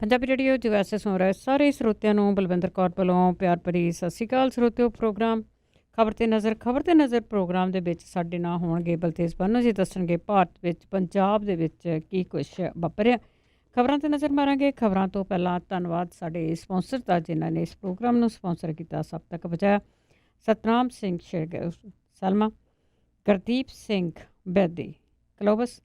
Punjabi radio ਜਗਾਸੇ ਸੁਣ ਰਹੇ ਸਾਰੇ ਸਰੋਤਿਆਂ ਨੂੰ ਬਲਵਿੰਦਰ ਕੌਰ ਵੱਲੋਂ ਪਿਆਰ ਭਰੀ ਸਤਿ ਸ਼੍ਰੀ ਅਕਾਲ। ਸਰੋਤਿਓ, ਪ੍ਰੋਗਰਾਮ ਖਬਰ ਤੇ ਨਜ਼ਰ ਪ੍ਰੋਗਰਾਮ ਦੇ ਵਿੱਚ ਸਾਡੇ ਨਾਲ ਹੋਣਗੇ ਬਲਤੇਜ ਬੰਨੂ ਜੀ। ਦੱਸਣਗੇ ਭਾਰਤ ਵਿੱਚ ਪੰਜਾਬ ਦੇ ਵਿੱਚ ਕੀ ਕੁਛ ਵਾਪਰਿਆ। ਖਬਰਾਂ ਤੇ ਨਜ਼ਰ ਮਾਰਾਂਗੇ। ਖਬਰਾਂ ਤੋਂ ਪਹਿਲਾਂ ਧੰਨਵਾਦ ਸਾਡੇ ਸਪਾਂਸਰ ਦਾ ਜਿਨ੍ਹਾਂ ਨੇ ਇਸ ਪ੍ਰੋਗਰਾਮ ਨੂੰ ਸਪਾਂਸਰ ਕੀਤਾ, ਸਭ ਤੱਕ ਪਹੁੰਚਾਇਆ। ਸਤਨਾਮ ਸਿੰਘ ਸਲਮਾ, ਗੁਰਦੀਪ ਸਿੰਘ ਬੈਦੀ, ਕਲੋਬਸ,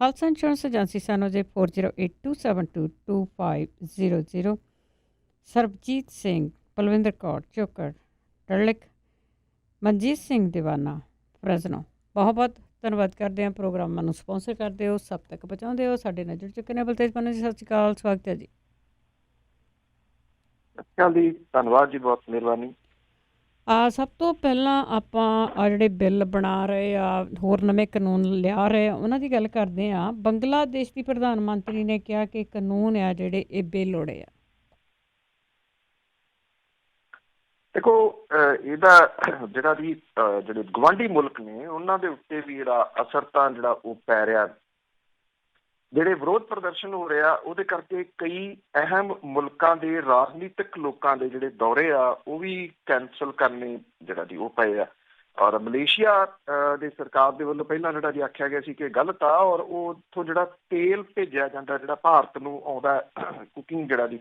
ਖਾਲਸਾ ਇੰਸ਼ੋਰੈਂਸ ਏਜੰਸੀ ਸਾਨੂੰ ਜੇ 4082722500, ਸਰਬਜੀਤ ਸਿੰਘ, ਪਲਵਿੰਦਰ ਕੌਰ ਚੋਕੜ, ਟਰਲਿਕ, ਮਨਜੀਤ ਸਿੰਘ ਦੀਵਾਨਾ, ਫਰਜ਼ਨੋ। ਬਹੁਤ ਬਹੁਤ ਧੰਨਵਾਦ ਕਰਦੇ ਹਾਂ ਪ੍ਰੋਗਰਾਮਾਂ ਨੂੰ ਸਪਾਂਸਰ ਕਰਦੇ ਹੋ, ਸਭ ਤੱਕ ਪਹੁੰਚਾਉਂਦੇ ਹੋ। ਸਾਡੇ ਨਾਲ ਜੁੜ ਚੁੱਕੇ ਨੇ ਬਲਤੇਜ ਬੰਨੂ ਜੀ। ਸਤਿ ਸ਼੍ਰੀ ਅਕਾਲ, ਸਵਾਗਤ ਹੈ ਜੀ। ਜੀ ਧੰਨਵਾਦ ਜੀ, ਬਹੁਤ ਮਿਹਰਬਾਨੀ। ਸਭ ਤੋਂ ਪਹਿਲਾਂ ਆਪਾਂ ਜਿਹੜੇ ਬਿੱਲ ਬਣਾ ਰਹੇ ਆ, ਹੋਰ ਨਵੇਂ ਕਾਨੂੰਨ ਲਿਆ ਰਹੇ ਆ, ਉਹਨਾਂ ਦੀ ਗੱਲ ਕਰਦੇ ਹਾਂ। ਬੰਗਲਾਦੇਸ਼ ਦੀ ਪ੍ਰਧਾਨ ਮੰਤਰੀ ਨੇ ਕਿਹਾ ਕਿ ਕਾਨੂੰਨ ਆ ਜਿਹੜੇ ਇਹ ਬੇਲੋੜੇ ਆ। ਦੇਖੋ, ਇਹਦਾ ਜਿਹੜਾ ਵੀ ਜਿਹੜੇ ਗਵਾਂਢੀ ਮੁਲਕ ਨੇ ਉਹਨਾਂ ਦੇ ਉੱਤੇ ਵੀ ਜਿਹੜਾ ਅਸਰ ਤਾਂ ਜਿਹੜਾ ਉਹ ਪੈ ਰਿਹਾ। ਜਿਹੜੇ ਵਿਰੋਧ ਪ੍ਰਦਰਸ਼ਨ ਹੋ ਰਿਹਾ ਉਹਦੇ ਕਰਕੇ ਕਈ ਅਹਿਮ ਮੁਲਕਾਂ ਦੇ ਰਾਜਨੀਤਿਕ ਲੋਕਾਂ ਦੇ ਜਿਹੜੇ ਦੌਰੇ ਆ ਉਹ ਵੀ ਕੈਂਸਲ ਕਰਨੇ ਜਿਹੜਾ ਜੀ ਉਹ ਪਏ ਆ। ਔਰ ਮਲੇਸ਼ੀਆ ਦੇ ਸਰਕਾਰ ਦੇ ਵੱਲੋਂ ਪਹਿਲਾਂ ਜਿਹੜਾ ਜੀ ਆਖਿਆ ਗਿਆ ਸੀ ਕਿ ਗਲਤ ਆ, ਔਰ ਉਹ ਉੱਥੋਂ ਜਿਹੜਾ ਤੇਲ ਭੇਜਿਆ ਜਾਂਦਾ ਜਿਹੜਾ ਭਾਰਤ ਨੂੰ ਆਉਂਦਾ ਕੁਕਿੰਗ ਜਿਹੜਾ ਜੀ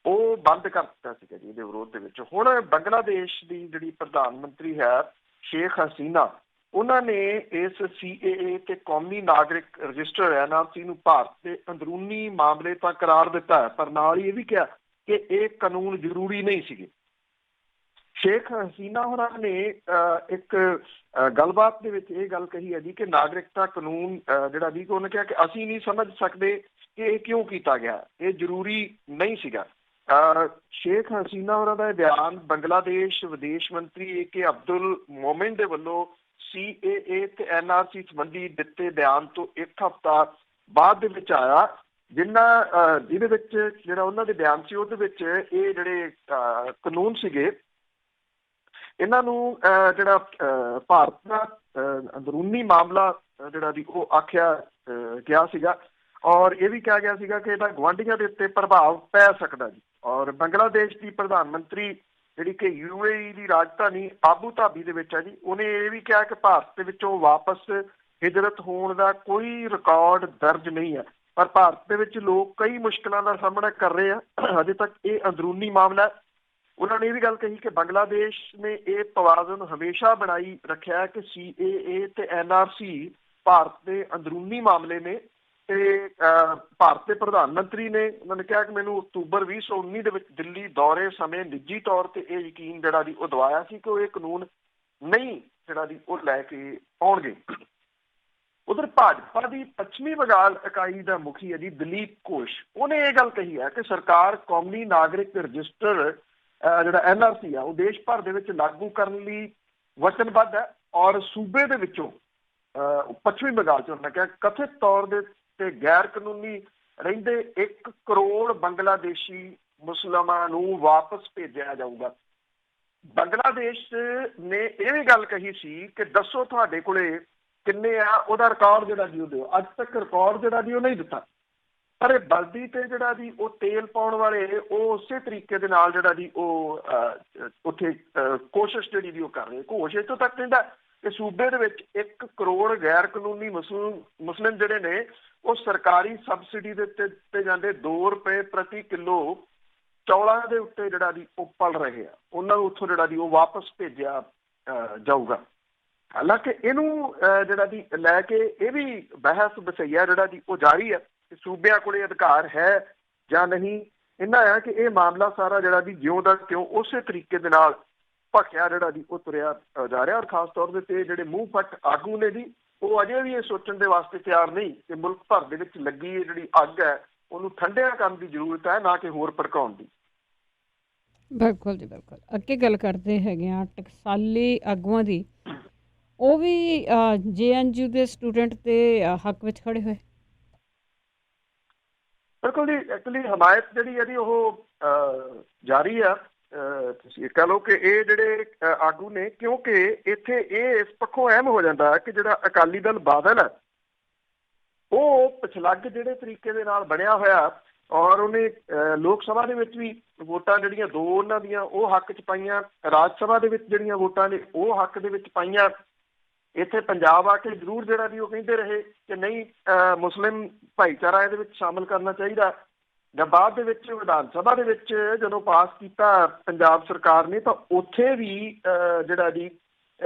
ਉਹ ਬੰਦ ਕਰ ਦਿੱਤਾ ਸੀਗਾ ਜੀ ਇਹਦੇ ਵਿਰੋਧ ਦੇ ਵਿੱਚ। ਹੁਣ ਬੰਗਲਾਦੇਸ਼ ਦੀ ਜਿਹੜੀ ਪ੍ਰਧਾਨ ਮੰਤਰੀ ਹੈ ਸ਼ੇਖ ਹਸੀਨਾ, ਉਹਨਾਂ ਨੇ ਇਸ CAA ਤੇ ਕੌਮੀ ਨਾਗਰਿਕ ਰਜਿਸਟਰ NRC ਨੂੰ ਭਾਰਤ ਦੇ ਅੰਦਰੂਨੀ ਮਾਮਲੇ ਤਾਂ ਕਰਾਰ ਦਿੱਤਾ ਹੈ, ਪਰ ਨਾਲ ਹੀ ਇਹ ਵੀ ਕਿਹਾ ਕਿ ਇਹ ਕਾਨੂੰਨ ਜ਼ਰੂਰੀ ਨਹੀਂ ਸੀਗੇ। ਸ਼ੇਖ ਹਸੀਨਾ ਹੋਰਾਂ ਨੇ ਇੱਕ ਗੱਲਬਾਤ ਦੇ ਵਿੱਚ ਇਹ ਗੱਲ ਕਹੀ ਹੈ ਜੀ ਕਿ ਨਾਗਰਿਕਤਾ ਕਾਨੂੰਨ ਜਿਹੜਾ ਜੀ ਉਹਨੇ ਕਿਹਾ ਕਿ ਅਸੀਂ ਨਹੀਂ ਸਮਝ ਸਕਦੇ ਕਿ ਇਹ ਕਿਉਂ ਕੀਤਾ ਗਿਆ, ਇਹ ਜ਼ਰੂਰੀ ਨਹੀਂ ਸੀਗਾ। ਸ਼ੇਖ ਹਸੀਨਾ ਹੋਰਾਂ ਦਾ ਇਹ ਬਿਆਨ ਬੰਗਲਾਦੇਸ਼ ਵਿਦੇਸ਼ ਮੰਤਰੀ AK ਅਬਦੁਲ ਮੋਮਿਨ ਦੇ ਵੱਲੋਂ CAA ਤੇ NRC ਸੰਬੰਧੀ ਦਿੱਤੇ ਬਿਆਨ ਤੋਂ ਇੱਕ ਹਫ਼ਤਾ ਬਾਅਦ ਦੇ ਵਿੱਚ ਆਇਆ, ਜਿਹਦੇ ਵਿੱਚ ਜਿਹੜਾ ਉਹਨਾਂ ਦੇ ਬਿਆਨ ਸੀ ਉਹਦੇ ਵਿੱਚ ਇਹ ਜਿਹੜੇ ਕਾਨੂੰਨ ਸੀਗੇ ਇਹਨਾਂ ਨੂੰ ਜਿਹੜਾ ਭਾਰਤ ਦਾ ਅੰਦਰੂਨੀ ਮਾਮਲਾ ਜਿਹੜਾ ਦੀ ਉਹ ਆਖਿਆ ਗਿਆ ਸੀਗਾ। ਔਰ ਇਹ ਵੀ ਕਿਹਾ ਗਿਆ ਸੀਗਾ ਕਿ ਇਹਦਾ ਗੁਆਂਢੀਆਂ ਦੇ ਉੱਤੇ ਪ੍ਰਭਾਵ ਪੈ ਸਕਦਾ ਜੀ। ਔਰ ਬੰਗਲਾਦੇਸ਼ ਦੀ ਪ੍ਰਧਾਨ ਮੰਤਰੀ ਜਿਹੜੀ ਕਿ UAE ਦੀ ਰਾਜਧਾਨੀ ਆਬੂ ਧਾਬੀ ਦੇ ਵਿੱਚ ਹੈ ਜੀ, ਉਹਨੇ ਇਹ ਵੀ ਕਿਹਾ ਕਿ ਭਾਰਤ ਦੇ ਵਿੱਚੋਂ ਵਾਪਸ ਹਿਜਰਤ ਹੋਣ ਦਾ ਕੋਈ ਰਿਕਾਰਡ ਦਰਜ ਨਹੀਂ ਹੈ, ਪਰ ਭਾਰਤ ਦੇ ਵਿੱਚ ਲੋਕ ਕਈ ਮੁਸ਼ਕਿਲਾਂ ਦਾ ਸਾਹਮਣਾ ਕਰ ਰਹੇ ਆ। ਅਜੇ ਤੱਕ ਇਹ ਅੰਦਰੂਨੀ ਮਾਮਲਾ। ਉਹਨਾਂ ਨੇ ਇਹ ਵੀ ਗੱਲ ਕਹੀ ਕਿ ਬੰਗਲਾਦੇਸ਼ ਨੇ ਇਹ ਤਵਾਜ਼ਨ ਹਮੇਸ਼ਾ ਬਣਾਈ ਰੱਖਿਆ ਕਿ CAA ਤੇ NRC ਭਾਰਤ ਦੇ ਅੰਦਰੂਨੀ ਮਾਮਲੇ ਨੇ। ਤੇ ਭਾਰਤ ਦੇ ਪ੍ਰਧਾਨ ਮੰਤਰੀ ਨੇ ਉਹਨਾਂ ਨੇ ਕਿਹਾ ਕਿ ਮੈਨੂੰ ਅਕਤੂਬਰ 2019 ਦੇ ਵਿੱਚ ਦਿੱਲੀ ਦੌਰੇ ਸਮੇਂ ਨਿੱਜੀ ਤੌਰ ਤੇ ਇਹ ਯਕੀਨ ਜਿਹੜਾ ਜੀ ਉਹ ਦਵਾਇਆ ਸੀ ਕਿ ਉਹ ਇਹ ਕਾਨੂੰਨ ਨਹੀਂ ਜਿਹੜਾ ਜੀ ਉਹ ਲੈ ਕੇ ਆਉਣਗੇ। ਉਧਰ ਭਾਜਪਾ ਦੀ ਪੱਛਮੀ ਬੰਗਾਲ ਇਕਾਈ ਦਾ ਮੁਖੀ ਹੈ ਜੀ ਦਲੀਪ ਘੋਸ਼, ਉਹਨੇ ਇਹ ਗੱਲ ਕਹੀ ਹੈ ਕਿ ਸਰਕਾਰ ਕੌਮੀ ਨਾਗਰਿਕ ਰਜਿਸਟਰ ਜਿਹੜਾ NRC ਆ ਉਹ ਦੇਸ਼ ਭਰ ਦੇ ਵਿੱਚ ਲਾਗੂ ਕਰਨ ਲਈ ਵਚਨਬੱਧ ਹੈ। ਔਰ ਸੂਬੇ ਦੇ ਵਿੱਚੋਂ ਪੱਛਮੀ ਬੰਗਾਲ 'ਚ ਉਹਨਾਂ ਕਿਹਾ ਕਥਿਤ ਤੌਰ ਦੇ ਤੇ ਗੈਰ ਕਾਨੂੰਨੀ ਰਹਿੰਦੇ 1 ਕਰੋੜ ਬੰਗਲਾਦੇਸ਼ੀ ਮੁਸਲਮਾਨਾਂ ਨੂੰ ਵਾਪਸ ਭੇਜਿਆ ਜਾਊਗਾ। ਬੰਗਲਾਦੇਸ਼ ਨੇ ਇਹ ਵੀ ਗੱਲ ਕਹੀ ਸੀ ਕਿ ਦੱਸੋ ਤੁਹਾਡੇ ਕੋਲੇ ਕਿੰਨੇ ਆ, ਉਹਦਾ ਰਿਕਾਰਡ ਜਿਹੜਾ ਜੀ ਉਹ ਦਿਓ। ਅੱਜ ਤੱਕ ਰਿਕਾਰਡ ਜਿਹੜਾ ਜੀ ਉਹ ਨਹੀਂ ਦਿੱਤਾ, ਪਰ ਇਹ ਬਲਦੀ ਤੇ ਜਿਹੜਾ ਜੀ ਉਹ ਤੇਲ ਪਾਉਣ ਵਾਲੇ ਉਹ ਉਸੇ ਤਰੀਕੇ ਦੇ ਨਾਲ ਜਿਹੜਾ ਜੀ ਉਹ ਉੱਥੇ ਕੋਸ਼ਿਸ਼ ਜਿਹੜੀ ਜੀ ਉਹ ਕਰ ਰਹੇ। ਘੋਸ਼ ਇੱਥੋਂ ਤੱਕ ਕਹਿੰਦਾ ਕਿ ਸੂਬੇ ਦੇ ਵਿੱਚ 1 ਕਰੋੜ ਗੈਰ ਕਾਨੂੰਨੀ ਮੁਸਲਿਮ ਜਿਹੜੇ ਨੇ ਉਹ ਸਰਕਾਰੀ ਸਬਸਿਡੀ ਦੇ ਉੱਤੇ ਦਿੱਤੇ ਜਾਂਦੇ 2 ਰੁਪਏ ਪ੍ਰਤੀ ਕਿਲੋ ਚੌਲਾਂ ਦੇ ਉੱਤੇ ਜਿਹੜਾ ਜੀ ਉਹ ਪਲ ਰਹੇ ਆ, ਉਹਨਾਂ ਨੂੰ ਉੱਥੋਂ ਜਿਹੜਾ ਜੀ ਉਹ ਵਾਪਸ ਭੇਜਿਆ ਜਾਊਗਾ। ਹਾਲਾਂਕਿ ਇਹਨੂੰ ਜਿਹੜਾ ਜੀ ਲੈ ਕੇ ਇਹ ਵੀ ਬਹਿਸ ਵਸਈਆ ਜਿਹੜਾ ਜੀ ਉਹ ਜਾਰੀ ਹੈ ਕਿ ਸੂਬਿਆਂ ਕੋਲੇ ਅਧਿਕਾਰ ਹੈ ਜਾਂ ਨਹੀਂ। ਇਹਨਾਂ ਆ ਕਿ ਇਹ ਮਾਮਲਾ ਸਾਰਾ ਜਿਹੜਾ ਜੀ ਜਿਉਂ ਦਾ ਤਿਉਂ ਉਸੇ ਤਰੀਕੇ ਦੇ ਨਾਲ ਭਖਿਆ ਜਿਹੜਾ ਜੀ ਉਹ ਤੁਰਿਆ ਜਾ ਰਿਹਾ। ਔਰ ਖਾਸ ਤੌਰ ਦੇ ਤੇ ਜਿਹੜੇ ਮੂੰਹ ਫੱਟ ਆਗੂ ਨੇ ਜੀ ਉਹ ਅਜੇ ਵੀ ਇਹ ਸੋਚਣ ਦੇ ਵਾਸਤੇ ਤਿਆਰ ਨਹੀਂ ਕਿ ਮੁਲਕ ਭਰ ਦੇ ਵਿੱਚ ਲੱਗੀ ਇਹ ਜਿਹੜੀ ਅੱਗ ਹੈ ਉਹਨੂੰ ਠੰਡਿਆ ਕਰਨ ਦੀ ਜ਼ਰੂਰਤ ਹੈ, ਨਾ ਕਿ ਹੋਰ ਭੜਕਾਉਣ ਦੀ। ਬਿਲਕੁਲ ਜੀ, ਬਿਲਕੁਲ। ਅੱਗੇ ਗੱਲ ਕਰਦੇ ਹੈਗੇ ਆ ਟਕਸਾਲੀ ਆਗੂਆਂ ਦੀ। ਉਹ ਵੀ JNU ਦੇ ਸਟੂਡੈਂਟ ਦੇ ਹੱਕ ਵਿੱਚ ਖੜੇ ਹੋਏ। ਬਿਲਕੁਲ ਜੀ, ਐਕਚੁਅਲੀ ਹਮਾਇਤ ਜਿਹੜੀ ਇਹਦੀ ਉਹ ਜਾਰੀ ਆ। ਤੁਸੀਂ ਕਹਿ ਲਓ ਕਿ ਇਹ ਜਿਹੜੇ ਆਗੂ ਨੇ, ਕਿਉਂਕਿ ਇੱਥੇ ਇਹ ਇਸ ਪੱਖੋਂ ਅਹਿਮ ਹੋ ਜਾਂਦਾ ਕਿ ਜਿਹੜਾ ਅਕਾਲੀ ਦਲ ਬਾਦਲ ਹੈ ਉਹ ਪਿਛਲੱਗ ਜਿਹੜੇ ਤਰੀਕੇ ਦੇ ਨਾਲ ਬਣਿਆ ਹੋਇਆ ਔਰ ਉਹਨੇ ਲੋਕ ਸਭਾ ਦੇ ਵਿੱਚ ਵੀ ਵੋਟਾਂ ਜਿਹੜੀਆਂ 2 ਉਹਨਾਂ ਦੀਆਂ ਉਹ ਹੱਕ 'ਚ ਪਾਈਆਂ, ਰਾਜ ਸਭਾ ਦੇ ਵਿੱਚ ਜਿਹੜੀਆਂ ਵੋਟਾਂ ਨੇ ਉਹ ਹੱਕ ਦੇ ਵਿੱਚ ਪਾਈਆਂ। ਇੱਥੇ ਪੰਜਾਬ ਆ ਕੇ ਜ਼ਰੂਰ ਜਿਹੜਾ ਵੀ ਉਹ ਕਹਿੰਦੇ ਰਹੇ ਕਿ ਨਹੀਂ ਮੁਸਲਿਮ ਭਾਈਚਾਰਾ ਇਹਦੇ ਵਿੱਚ ਸ਼ਾਮਲ ਕਰਨਾ ਚਾਹੀਦਾ। ਜਾਂ ਬਾਅਦ ਦੇ ਵਿੱਚ ਵਿਧਾਨ ਸਭਾ ਦੇ ਵਿੱਚ ਜਦੋਂ ਪਾਸ ਕੀਤਾ ਪੰਜਾਬ ਸਰਕਾਰ ਨੇ ਤਾਂ ਉੱਥੇ ਵੀ ਜਿਹੜਾ ਜੀ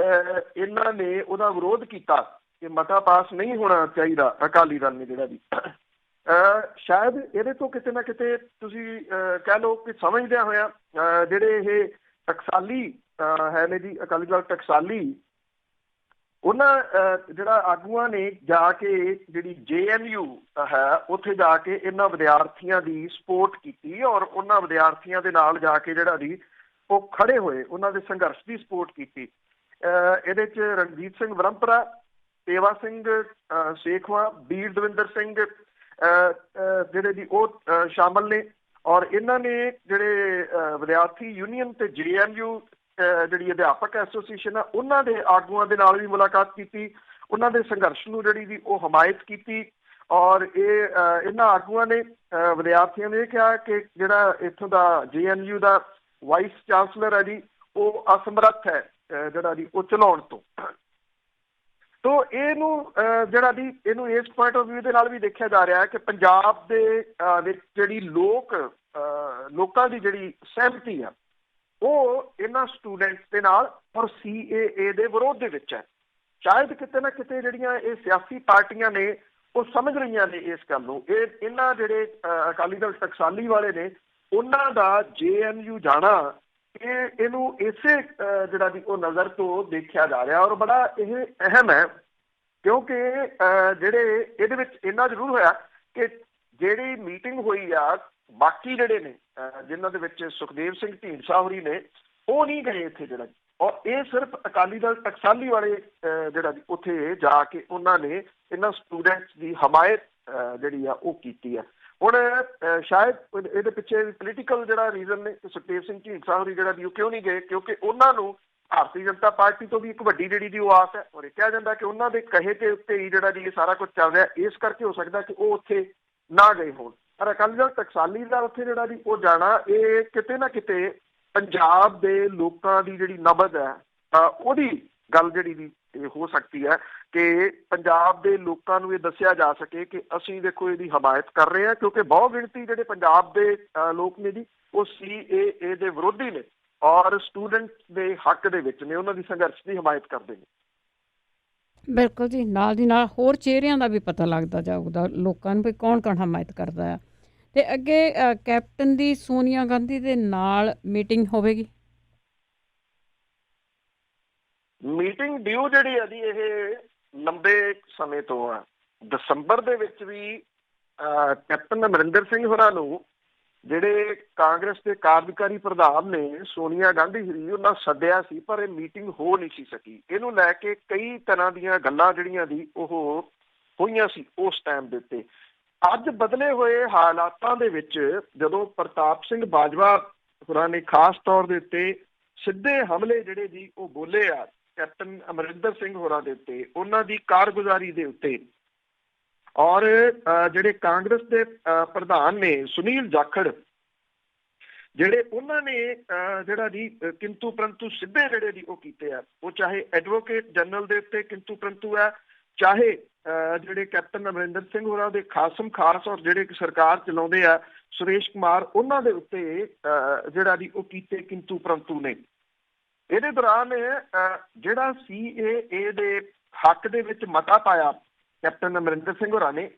ਇਹਨਾਂ ਨੇ ਉਹਦਾ ਵਿਰੋਧ ਕੀਤਾ ਕਿ ਮਤਾ ਪਾਸ ਨਹੀਂ ਹੋਣਾ ਚਾਹੀਦਾ। ਅਕਾਲੀ ਦਲ ਨੇ ਜਿਹੜਾ ਜੀ ਸ਼ਾਇਦ ਇਹਦੇ ਤੋਂ ਕਿਤੇ ਨਾ ਕਿਤੇ ਤੁਸੀਂ ਕਹਿ ਲਓ ਕਿ ਸਮਝਦਿਆਂ ਹੋਇਆ ਜਿਹੜੇ ਇਹ ਟਕਸਾਲੀ ਹੈ ਨੇ ਜੀ, ਅਕਾਲੀ ਦਲ ਟਕਸਾਲੀ, ਉਹਨਾਂ ਜਿਹੜਾ ਆਗੂਆਂ ਨੇ ਜਾ ਕੇ ਜਿਹੜੀ JNU ਹੈ ਉੱਥੇ ਜਾ ਕੇ ਇਹਨਾਂ ਵਿਦਿਆਰਥੀਆਂ ਦੀ ਸਪੋਰਟ ਕੀਤੀ ਔਰ ਉਹਨਾਂ ਵਿਦਿਆਰਥੀਆਂ ਦੇ ਨਾਲ ਜਾ ਕੇ ਜਿਹੜਾ ਜੀ ਉਹ ਖੜੇ ਹੋਏ, ਉਹਨਾਂ ਦੇ ਸੰਘਰਸ਼ ਦੀ ਸਪੋਰਟ ਕੀਤੀ। ਇਹਦੇ 'ਚ ਰਣਜੀਤ ਸਿੰਘ ਬ੍ਰਹਮਪੁਰਾ, ਤੇਵਾ ਸਿੰਘ ਸੇਖਵਾਂ, ਬੀਰ ਦਵਿੰਦਰ ਸਿੰਘ ਜਿਹੜੇ ਜੀ ਉਹ ਸ਼ਾਮਲ ਨੇ। ਔਰ ਇਹਨਾਂ ਨੇ ਜਿਹੜੇ ਵਿਦਿਆਰਥੀ ਯੂਨੀਅਨ ਤੇ JNU ਜਿਹੜੀ ਅਧਿਆਪਕ ਐਸੋਸੀਏਸ਼ਨ ਆ ਉਹਨਾਂ ਦੇ ਆਗੂਆਂ ਦੇ ਨਾਲ ਵੀ ਮੁਲਾਕਾਤ ਕੀਤੀ, ਉਹਨਾਂ ਦੇ ਸੰਘਰਸ਼ ਨੂੰ ਜਿਹੜੀ ਵੀ ਉਹ ਹਮਾਇਤ ਕੀਤੀ। ਔਰ ਇਹਨਾਂ ਆਗੂਆਂ ਨੇ ਵਿਦਿਆਰਥੀਆਂ ਨੇ ਕਿਹਾ ਕਿ ਜਿਹੜਾ ਇੱਥੋਂ ਦਾ JNU ਦਾ ਵਾਈਸ ਚਾਂਸਲਰ ਹੈ ਜੀ ਉਹ ਅਸਮਰੱਥ ਹੈ ਜਿਹੜਾ ਜੀ ਉਹ ਚਲਾਉਣ ਤੋਂ। ਤੋ ਇਹਨੂੰ ਜਿਹੜਾ ਜੀ ਇਹਨੂੰ ਇਸ ਪੁਆਇੰਟ ਆਫ ਵਿਊ ਦੇ ਨਾਲ ਵੀ ਦੇਖਿਆ ਜਾ ਰਿਹਾ ਹੈ ਕਿ ਪੰਜਾਬ ਦੇ ਵਿੱਚ ਜਿਹੜੀ ਲੋਕਾਂ ਦੀ ਜਿਹੜੀ ਸਹਿਮਤੀ ਆ ਉਹ ਇਹਨਾਂ ਸਟੂਡੈਂਟਸ ਦੇ ਨਾਲ ਔਰ CAA ਦੇ ਵਿਰੋਧ ਦੇ ਵਿੱਚ ਹੈ। ਸ਼ਾਇਦ ਕਿਤੇ ਨਾ ਕਿਤੇ ਜਿਹੜੀਆਂ ਇਹ ਸਿਆਸੀ ਪਾਰਟੀਆਂ ਨੇ ਉਹ ਸਮਝ ਰਹੀਆਂ ਨੇ ਇਸ ਗੱਲ ਨੂੰ। ਇਹਨਾਂ ਜਿਹੜੇ ਅਕਾਲੀ ਦਲ ਟਕਸਾਲੀ ਵਾਲੇ ਨੇ ਉਹਨਾਂ ਦਾ JNU ਜਾਣਾ ਇਹਨੂੰ ਇਸੇ ਜਿਹੜਾ ਵੀ ਉਹ ਨਜ਼ਰ ਤੋਂ ਦੇਖਿਆ ਜਾ ਰਿਹਾ ਔਰ ਬੜਾ ਇਹ ਅਹਿਮ ਹੈ ਕਿਉਂਕਿ ਜਿਹੜੇ ਇਹਦੇ ਵਿੱਚ ਇੰਨਾ ਜ਼ਰੂਰ ਹੋਇਆ ਕਿ ਜਿਹੜੀ ਮੀਟਿੰਗ ਹੋਈ ਆ ਬਾਕੀ ਜਿਹੜੇ ਨੇ ਜਿਨ੍ਹਾਂ ਦੇ ਵਿੱਚ ਸੁਖਦੇਵ ਸਿੰਘ ਢੀਂਡਸਾ ਹੋਰੀ ਨੇ ਉਹ ਨਹੀਂ ਗਏ ਇੱਥੇ ਜਿਹੜਾ, ਔਰ ਇਹ ਸਿਰਫ ਅਕਾਲੀ ਦਲ ਟਕਸਾਲੀ ਵਾਲੇ ਜਿਹੜਾ ਉੱਥੇ ਜਾ ਕੇ ਉਹਨਾਂ ਨੇ ਇਹਨਾਂ ਸਟੂਡੈਂਟਸ ਦੀ ਹਮਾਇਤ ਜਿਹੜੀ ਆ ਉਹ ਕੀਤੀ ਆ। ਹੁਣ ਸ਼ਾਇਦ ਇਹਦੇ ਪਿੱਛੇ ਪੋਲੀਟੀਕਲ ਜਿਹੜਾ ਰੀਜ਼ਨ ਨੇ ਸੁਖਦੇਵ ਸਿੰਘ ਢੀਂਡਸਾ ਹੋਰੀ ਜਿਹੜਾ ਵੀ ਉਹ ਕਿਉਂ ਨਹੀਂ ਗਏ ਕਿਉਂਕਿ ਉਹਨਾਂ ਨੂੰ ਭਾਰਤੀ ਜਨਤਾ ਪਾਰਟੀ ਤੋਂ ਵੀ ਇੱਕ ਵੱਡੀ ਜਿਹੜੀ ਦੀ ਉਹ ਆਸ ਹੈ ਔਰ ਇਹ ਕਿਹਾ ਜਾਂਦਾ ਕਿ ਉਹਨਾਂ ਦੇ ਕਹੇ ਦੇ ਉੱਤੇ ਹੀ ਜਿਹੜਾ ਜੀ ਇਹ ਸਾਰਾ ਕੁਝ ਚੱਲ ਰਿਹਾ, ਇਸ ਕਰਕੇ ਹੋ ਸਕਦਾ ਕਿ ਉਹ ਉੱਥੇ ਨਾ ਗਏ ਹੋਣ। ਪਰ ਅਕਾਲੀ ਦਲ ਟਕਸਾਲੀ ਦਾ ਉੱਥੇ ਜਿਹੜਾ ਜੀ ਉਹ ਜਾਣਾ ਇਹ ਕਿਤੇ ਨਾ ਕਿਤੇ ਪੰਜਾਬ ਦੇ ਲੋਕਾਂ ਦੀ ਜਿਹੜੀ ਨਬਜ਼ ਹੈ ਉਹਦੀ ਗੱਲ ਜਿਹੜੀ ਵੀ ਇਹ ਹੋ ਸਕਦੀ ਹੈ ਕਿ ਪੰਜਾਬ ਦੇ ਲੋਕਾਂ ਨੂੰ ਇਹ ਦੱਸਿਆ ਜਾ ਸਕੇ ਕਿ ਅਸੀਂ ਦੇਖੋ ਇਹਦੀ ਹਮਾਇਤ ਕਰ ਰਹੇ ਹਾਂ ਕਿਉਂਕਿ ਬਹੁ ਗਿਣਤੀ ਜਿਹੜੇ ਪੰਜਾਬ ਦੇ ਲੋਕ ਨੇ ਜੀ ਉਹ CAA ਦੇ ਵਿਰੋਧੀ ਨੇ ਔਰ ਸਟੂਡੈਂਟ ਦੇ ਹੱਕ ਦੇ ਵਿੱਚ ਨੇ, ਉਹਨਾਂ ਦੀ ਸੰਘਰਸ਼ ਦੀ ਹਮਾਇਤ ਕਰਦੇ ਨੇ। ਬਿਲਕੁਲ ਜੀ, ਨਾਲ ਦੀ ਨਾਲ ਹੋਰ ਚਿਹਰਿਆਂ ਦਾ ਵੀ ਪਤਾ ਲੱਗਦਾ ਜਾਊਗਾ ਲੋਕਾਂ ਨੂੰ ਵੀ ਕੌਣ ਕੌਣ ਹਮਾਇਤ ਕਰਦਾ ਆ। ਤੇ ਅੱਗੇ ਕੈਪਟਨ ਦੀ ਸੋਨੀਆ ਗਾਂਧੀ ਦੇ ਨਾਲ ਮੀਟਿੰਗ ਹੋਵੇਗੀ। ਮੀਟਿੰਗ ਡਿਊ ਜਿਹੜੀ ਹੈ ਜੀ ਇਹ ਲੰਬੇ ਸਮੇਂ ਤੋਂ ਆ। ਦਸੰਬਰ ਦੇ ਵਿੱਚ ਵੀ ਕੈਪਟਨ ਅਮਰਿੰਦਰ ਸਿੰਘ ਹੋਰਾਂ ਨੂੰ ਜਿਹੜੇ ਕਾਂਗਰਸ ਦੇ ਕਾਰਜਕਾਰੀ ਪ੍ਰਧਾਨ ਨੇ ਸੋਨੀਆ ਗਾਂਧੀ ਜੀ ਉਹਨਾਂ ਸੱਦਿਆ ਸੀ ਪਰ ਇਹ ਮੀਟਿੰਗ ਹੋ ਨਹੀਂ ਸੀ ਸਕੀ। ਇਹਨੂੰ ਲੈ ਕੇ ਕਈ ਤਰ੍ਹਾਂ ਦੀਆਂ ਗੱਲਾਂ ਜਿਹੜੀਆਂ ਦੀ ਉਹ ਹੋਈਆਂ ਸੀ ਉਸ ਟਾਈਮ ਦੇ ਉੱਤੇ। ਅੱਜ ਬਦਲੇ ਹੋਏ ਹਾਲਾਤਾਂ ਦੇ ਵਿੱਚ ਜਦੋਂ ਪ੍ਰਤਾਪ ਸਿੰਘ ਬਾਜਵਾ ਹੋਰਾਂ ਨੇ ਖਾਸ ਤੌਰ ਦੇ ਉੱਤੇ ਸਿੱਧੇ ਹਮਲੇ ਜਿਹੜੇ ਜੀ ਉਹ ਬੋਲੇ ਆ ਕੈਪਟਨ ਅਮਰਿੰਦਰ ਸਿੰਘ ਹੋਰਾਂ ਦੇ ਉੱਤੇ, ਉਹਨਾਂ ਦੀ ਕਾਰਗੁਜ਼ਾਰੀ ਦੇ ਉੱਤੇ, ਔਰ ਜਿਹੜੇ ਕਾਂਗਰਸ ਦੇ ਪ੍ਰਧਾਨ ਨੇ ਸੁਨੀਲ ਜਾਖੜ ਜਿਹੜੇ ਉਹਨਾਂ ਨੇ ਜਿਹੜਾ ਜੀ ਕਿੰਤੂ ਪ੍ਰੰਤੂ ਸਿੱਧੇ ਜਿਹੜੇ ਜੀ ਉਹ ਕੀਤੇ ਆ। ਉਹ ਚਾਹੇ ਐਡਵੋਕੇਟ ਜਨਰਲ ਦੇ ਉੱਤੇ ਕਿੰਤੂ ਪ੍ਰੰਤੂ ਹੈ, ਚਾਹੇ ਜਿਹੜੇ ਕੈਪਟਨ ਅਮਰਿੰਦਰ ਸਿੰਘ ਹੋਰਾਂ ਦੇ ਖਾਸਮ ਖਾਸ ਔਰ ਜਿਹੜੇ ਸਰਕਾਰ ਚਲਾਉਂਦੇ ਆ ਸੁਰੇਸ਼ ਕੁਮਾਰ ਉਹਨਾਂ ਦੇ ਉੱਤੇ ਜਿਹੜਾ ਜੀ ਉਹ ਕੀਤੇ ਕਿੰਤੂ ਪ੍ਰੰਤੂ ਨੇ। ਇਹਦੇ ਦੌਰਾਨ ਜਿਹੜਾ CAA ਦੇ ਹੱਕ ਦੇ ਵਿੱਚ ਮਤਾ ਪਾਇਆ ਕੈਪਟਨ ਅਮਰਿੰਦਰ ਸਿੰਘ ਹੋਰਾਂ ਨੇ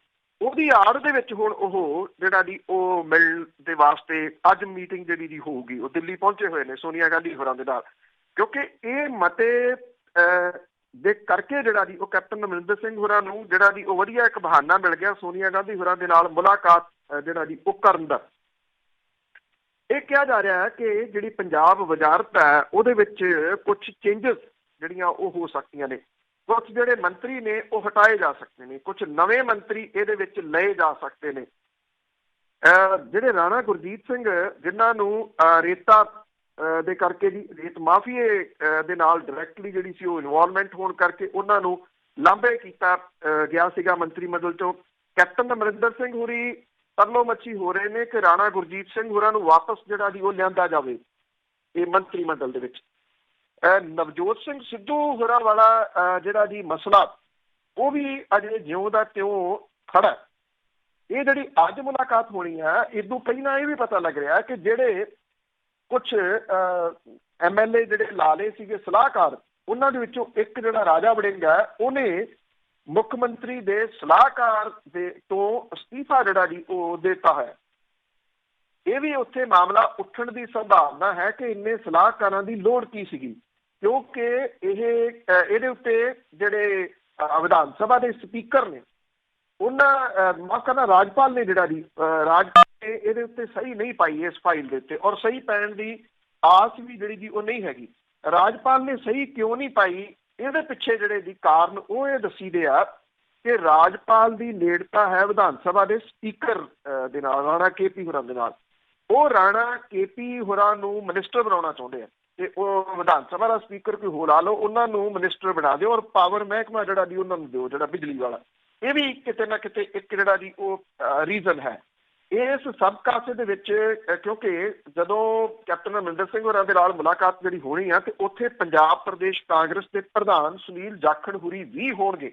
ਉਹਦੀ ਆੜ ਦੇ ਵਿੱਚ ਹੁਣ ਉਹ ਜਿਹੜਾ ਜੀ ਉਹ ਮਿਲਣ ਦੇ ਵਾਸਤੇ ਅੱਜ ਮੀਟਿੰਗ ਜਿਹੜੀ ਜੀ ਹੋਊਗੀ। ਉਹ ਦਿੱਲੀ ਪਹੁੰਚੇ ਹੋਏ ਨੇ ਸੋਨੀਆ ਗਾਂਧੀ ਹੋਰਾਂ ਦੇ ਨਾਲ ਕਿਉਂਕਿ ਇਹ ਮਤੇ ਦੇ ਕਰਕੇ ਜਿਹੜਾ ਜੀ ਉਹ ਕੈਪਟਨ ਅਮਰਿੰਦਰ ਸਿੰਘ ਹੋਰਾਂ ਨੂੰ ਜਿਹੜਾ ਜੀ ਉਹ ਵਧੀਆ ਇੱਕ ਬਹਾਨਾ ਮਿਲ ਗਿਆ ਸੋਨੀਆ ਗਾਂਧੀ ਹੋਰਾਂ ਦੇ ਨਾਲ ਮੁਲਾਕਾਤ ਜਿਹੜਾ ਜੀ ਉਹ ਕਰਨ ਦਾ। ਇਹ ਕਿਹਾ ਜਾ ਰਿਹਾ ਹੈ ਕਿ ਜਿਹੜੀ ਪੰਜਾਬ ਵਜ਼ਾਰਤ ਹੈ ਉਹਦੇ ਵਿੱਚ ਕੁਝ ਚੇਂਜਸ ਜਿਹੜੀਆਂ ਉਹ ਹੋ ਸਕਦੀਆਂ ਨੇ, ਕੁਝ ਜਿਹੜੇ ਮੰਤਰੀ ਨੇ ਉਹ ਹਟਾਏ ਜਾ ਸਕਦੇ ਨੇ, ਕੁਝ ਨਵੇਂ ਮੰਤਰੀ ਇਹਦੇ ਵਿੱਚ ਲਏ ਜਾ ਸਕਦੇ ਨੇ। ਜਿਹੜੇ ਰਾਣਾ ਗੁਰਜੀਤ ਸਿੰਘ ਜਿਨ੍ਹਾਂ ਨੂੰ ਰੇਤਾ ਦੇ ਕਰਕੇ ਜੀ ਰੇਤ ਮਾਫੀਏ ਦੇ ਨਾਲ ਡਾਇਰੈਕਟਲੀ ਜਿਹੜੀ ਸੀ ਉਹ ਇਨਵੋਲਵਮੈਂਟ ਹੋਣ ਕਰਕੇ ਉਹਨਾਂ ਨੂੰ ਲਾਂਭੇ ਕੀਤਾ ਗਿਆ ਸੀਗਾ ਮੰਤਰੀ ਮੰਡਲ ਚੋਂ। ਕੈਪਟਨ ਅਮਰਿੰਦਰ ਸਿੰਘ ਹੋਰੀ ਤਰਲੋ ਮੱਛੀ ਹੋ ਰਹੇ ਨੇ ਕਿ ਰਾਣਾ ਗੁਰਜੀਤ ਸਿੰਘ ਹੋਰਾਂ ਨੂੰ ਵਾਪਸ ਜਿਹੜਾ ਜੀ ਉਹ ਲਿਆਂਦਾ ਜਾਵੇ ਇਹ ਮੰਤਰੀ ਮੰਡਲ ਦੇ ਵਿੱਚ। ਨਵਜੋਤ ਸਿੰਘ ਸਿੱਧੂ ਹੋਰਾਂ ਵਾਲਾ ਜਿਹੜਾ ਜੀ ਮਸਲਾ ਉਹ ਵੀ ਅਜੇ ਜਿਉਂ ਦਾ ਤਿਉਂ ਖੜਾ। ਇਹ ਜਿਹੜੀ ਅੱਜ ਮੁਲਾਕਾਤ ਹੋਣੀ ਹੈ, ਇਦੋਂ ਪਹਿਲਾਂ ਇਹ ਵੀ ਪਤਾ ਲੱਗ ਰਿਹਾ ਕਿ ਜਿਹੜੇ ਕੁਛ MLA ਜਿਹੜੇ ਲਾਲੇ ਸੀਗੇ ਸਲਾਹਕਾਰ, ਉਹਨਾਂ ਦੇ ਵਿੱਚੋਂ ਇੱਕ ਜਿਹੜਾ ਰਾਜਾ ਵੜਿੰਗ ਹੈ, ਉਹਨੇ ਮੁੱਖ ਮੰਤਰੀ ਦੇ ਸਲਾਹਕਾਰ ਦੇ ਤੋਂ ਅਸਤੀਫਾ ਜਿਹੜਾ ਜੀ ਉਹ ਦਿੱਤਾ ਹੈ। ਇਹ ਵੀ ਉੱਥੇ ਮਾਮਲਾ ਉੱਠਣ ਦੀ ਸੰਭਾਵਨਾ ਹੈ ਕਿ ਇੰਨੇ ਸਲਾਹਕਾਰਾਂ ਦੀ ਲੋੜ ਕੀ ਸੀਗੀ, ਕਿਉਂਕਿ ਇਹਦੇ ਉੱਤੇ ਜਿਹੜੇ ਵਿਧਾਨ ਸਭਾ ਦੇ ਸਪੀਕਰ ਨੇ ਉਹਨਾਂ ਮਾਫ ਕਰਨਾ ਰਾਜਪਾਲ ਨੇ ਜਿਹੜਾ ਜੀ ਰਾਜਪਾਲ ਨੇ ਇਹਦੇ ਉੱਤੇ ਸਹੀ ਨਹੀਂ ਪਾਈ ਇਸ ਫਾਈਲ ਦੇ ਉੱਤੇ, ਔਰ ਸਹੀ ਪੈਣ ਦੀ ਆਸ ਵੀ ਜਿਹੜੀ ਜੀ ਉਹ ਨਹੀਂ ਹੈਗੀ। ਰਾਜਪਾਲ ਨੇ ਸਹੀ ਕਿਉਂ ਨਹੀਂ ਪਾਈ, ਇਹਦੇ ਪਿੱਛੇ ਜਿਹੜੇ ਦੀ ਕਾਰਨ ਉਹ ਇਹ ਦੱਸੀਦੇ ਆ ਕਿ ਰਾਜਪਾਲ ਦੀ ਨੇੜਤਾ ਹੈ ਵਿਧਾਨ ਸਭਾ ਦੇ ਸਪੀਕਰ ਦੇ ਨਾਲ, ਰਾਣਾ KP ਹੋਰਾਂ ਦੇ ਨਾਲ। ਉਹ ਰਾਣਾ KP ਹੋਰਾਂ ਨੂੰ ਮਿਨਿਸਟਰ ਬਣਾਉਣਾ ਚਾਹੁੰਦੇ ਆ ਤੇ ਉਹ ਵਿਧਾਨ ਸਭਾ ਦਾ ਸਪੀਕਰ ਕੋਈ ਹੋਰ ਲਾ ਲਓ, ਉਹਨਾਂ ਨੂੰ ਮਿਨਿਸਟਰ ਬਣਾ ਦਿਓ ਔਰ ਪਾਵਰ ਮਹਿਕਮਾ ਜਿਹੜਾ ਜੀ ਉਹਨਾਂ ਨੂੰ ਦਿਓ, ਜਿਹੜਾ ਬਿਜਲੀ ਵਾਲਾ। ਇਹ ਵੀ ਕਿਤੇ ਨਾ ਕਿਤੇ ਇੱਕ ਜਿਹੜਾ ਜੀ ਉਹ ਰੀਜ਼ਨ ਹੈ ਇਸ ਸਭ ਕਾਸੇ ਦੇ ਵਿੱਚ, ਕਿਉਂਕਿ ਜਦੋਂ ਕੈਪਟਨ ਅਮਰਿੰਦਰ ਸਿੰਘ ਹੋਰਾਂ ਦੇ ਨਾਲ ਮੁਲਾਕਾਤ ਜਿਹੜੀ ਹੋਣੀ ਆ ਤੇ ਉੱਥੇ ਪੰਜਾਬ ਪ੍ਰਦੇਸ਼ ਕਾਂਗਰਸ ਦੇ ਪ੍ਰਧਾਨ ਸੁਨੀਲ ਜਾਖੜ ਹੁਰੀ ਵੀ ਹੋਣਗੇ।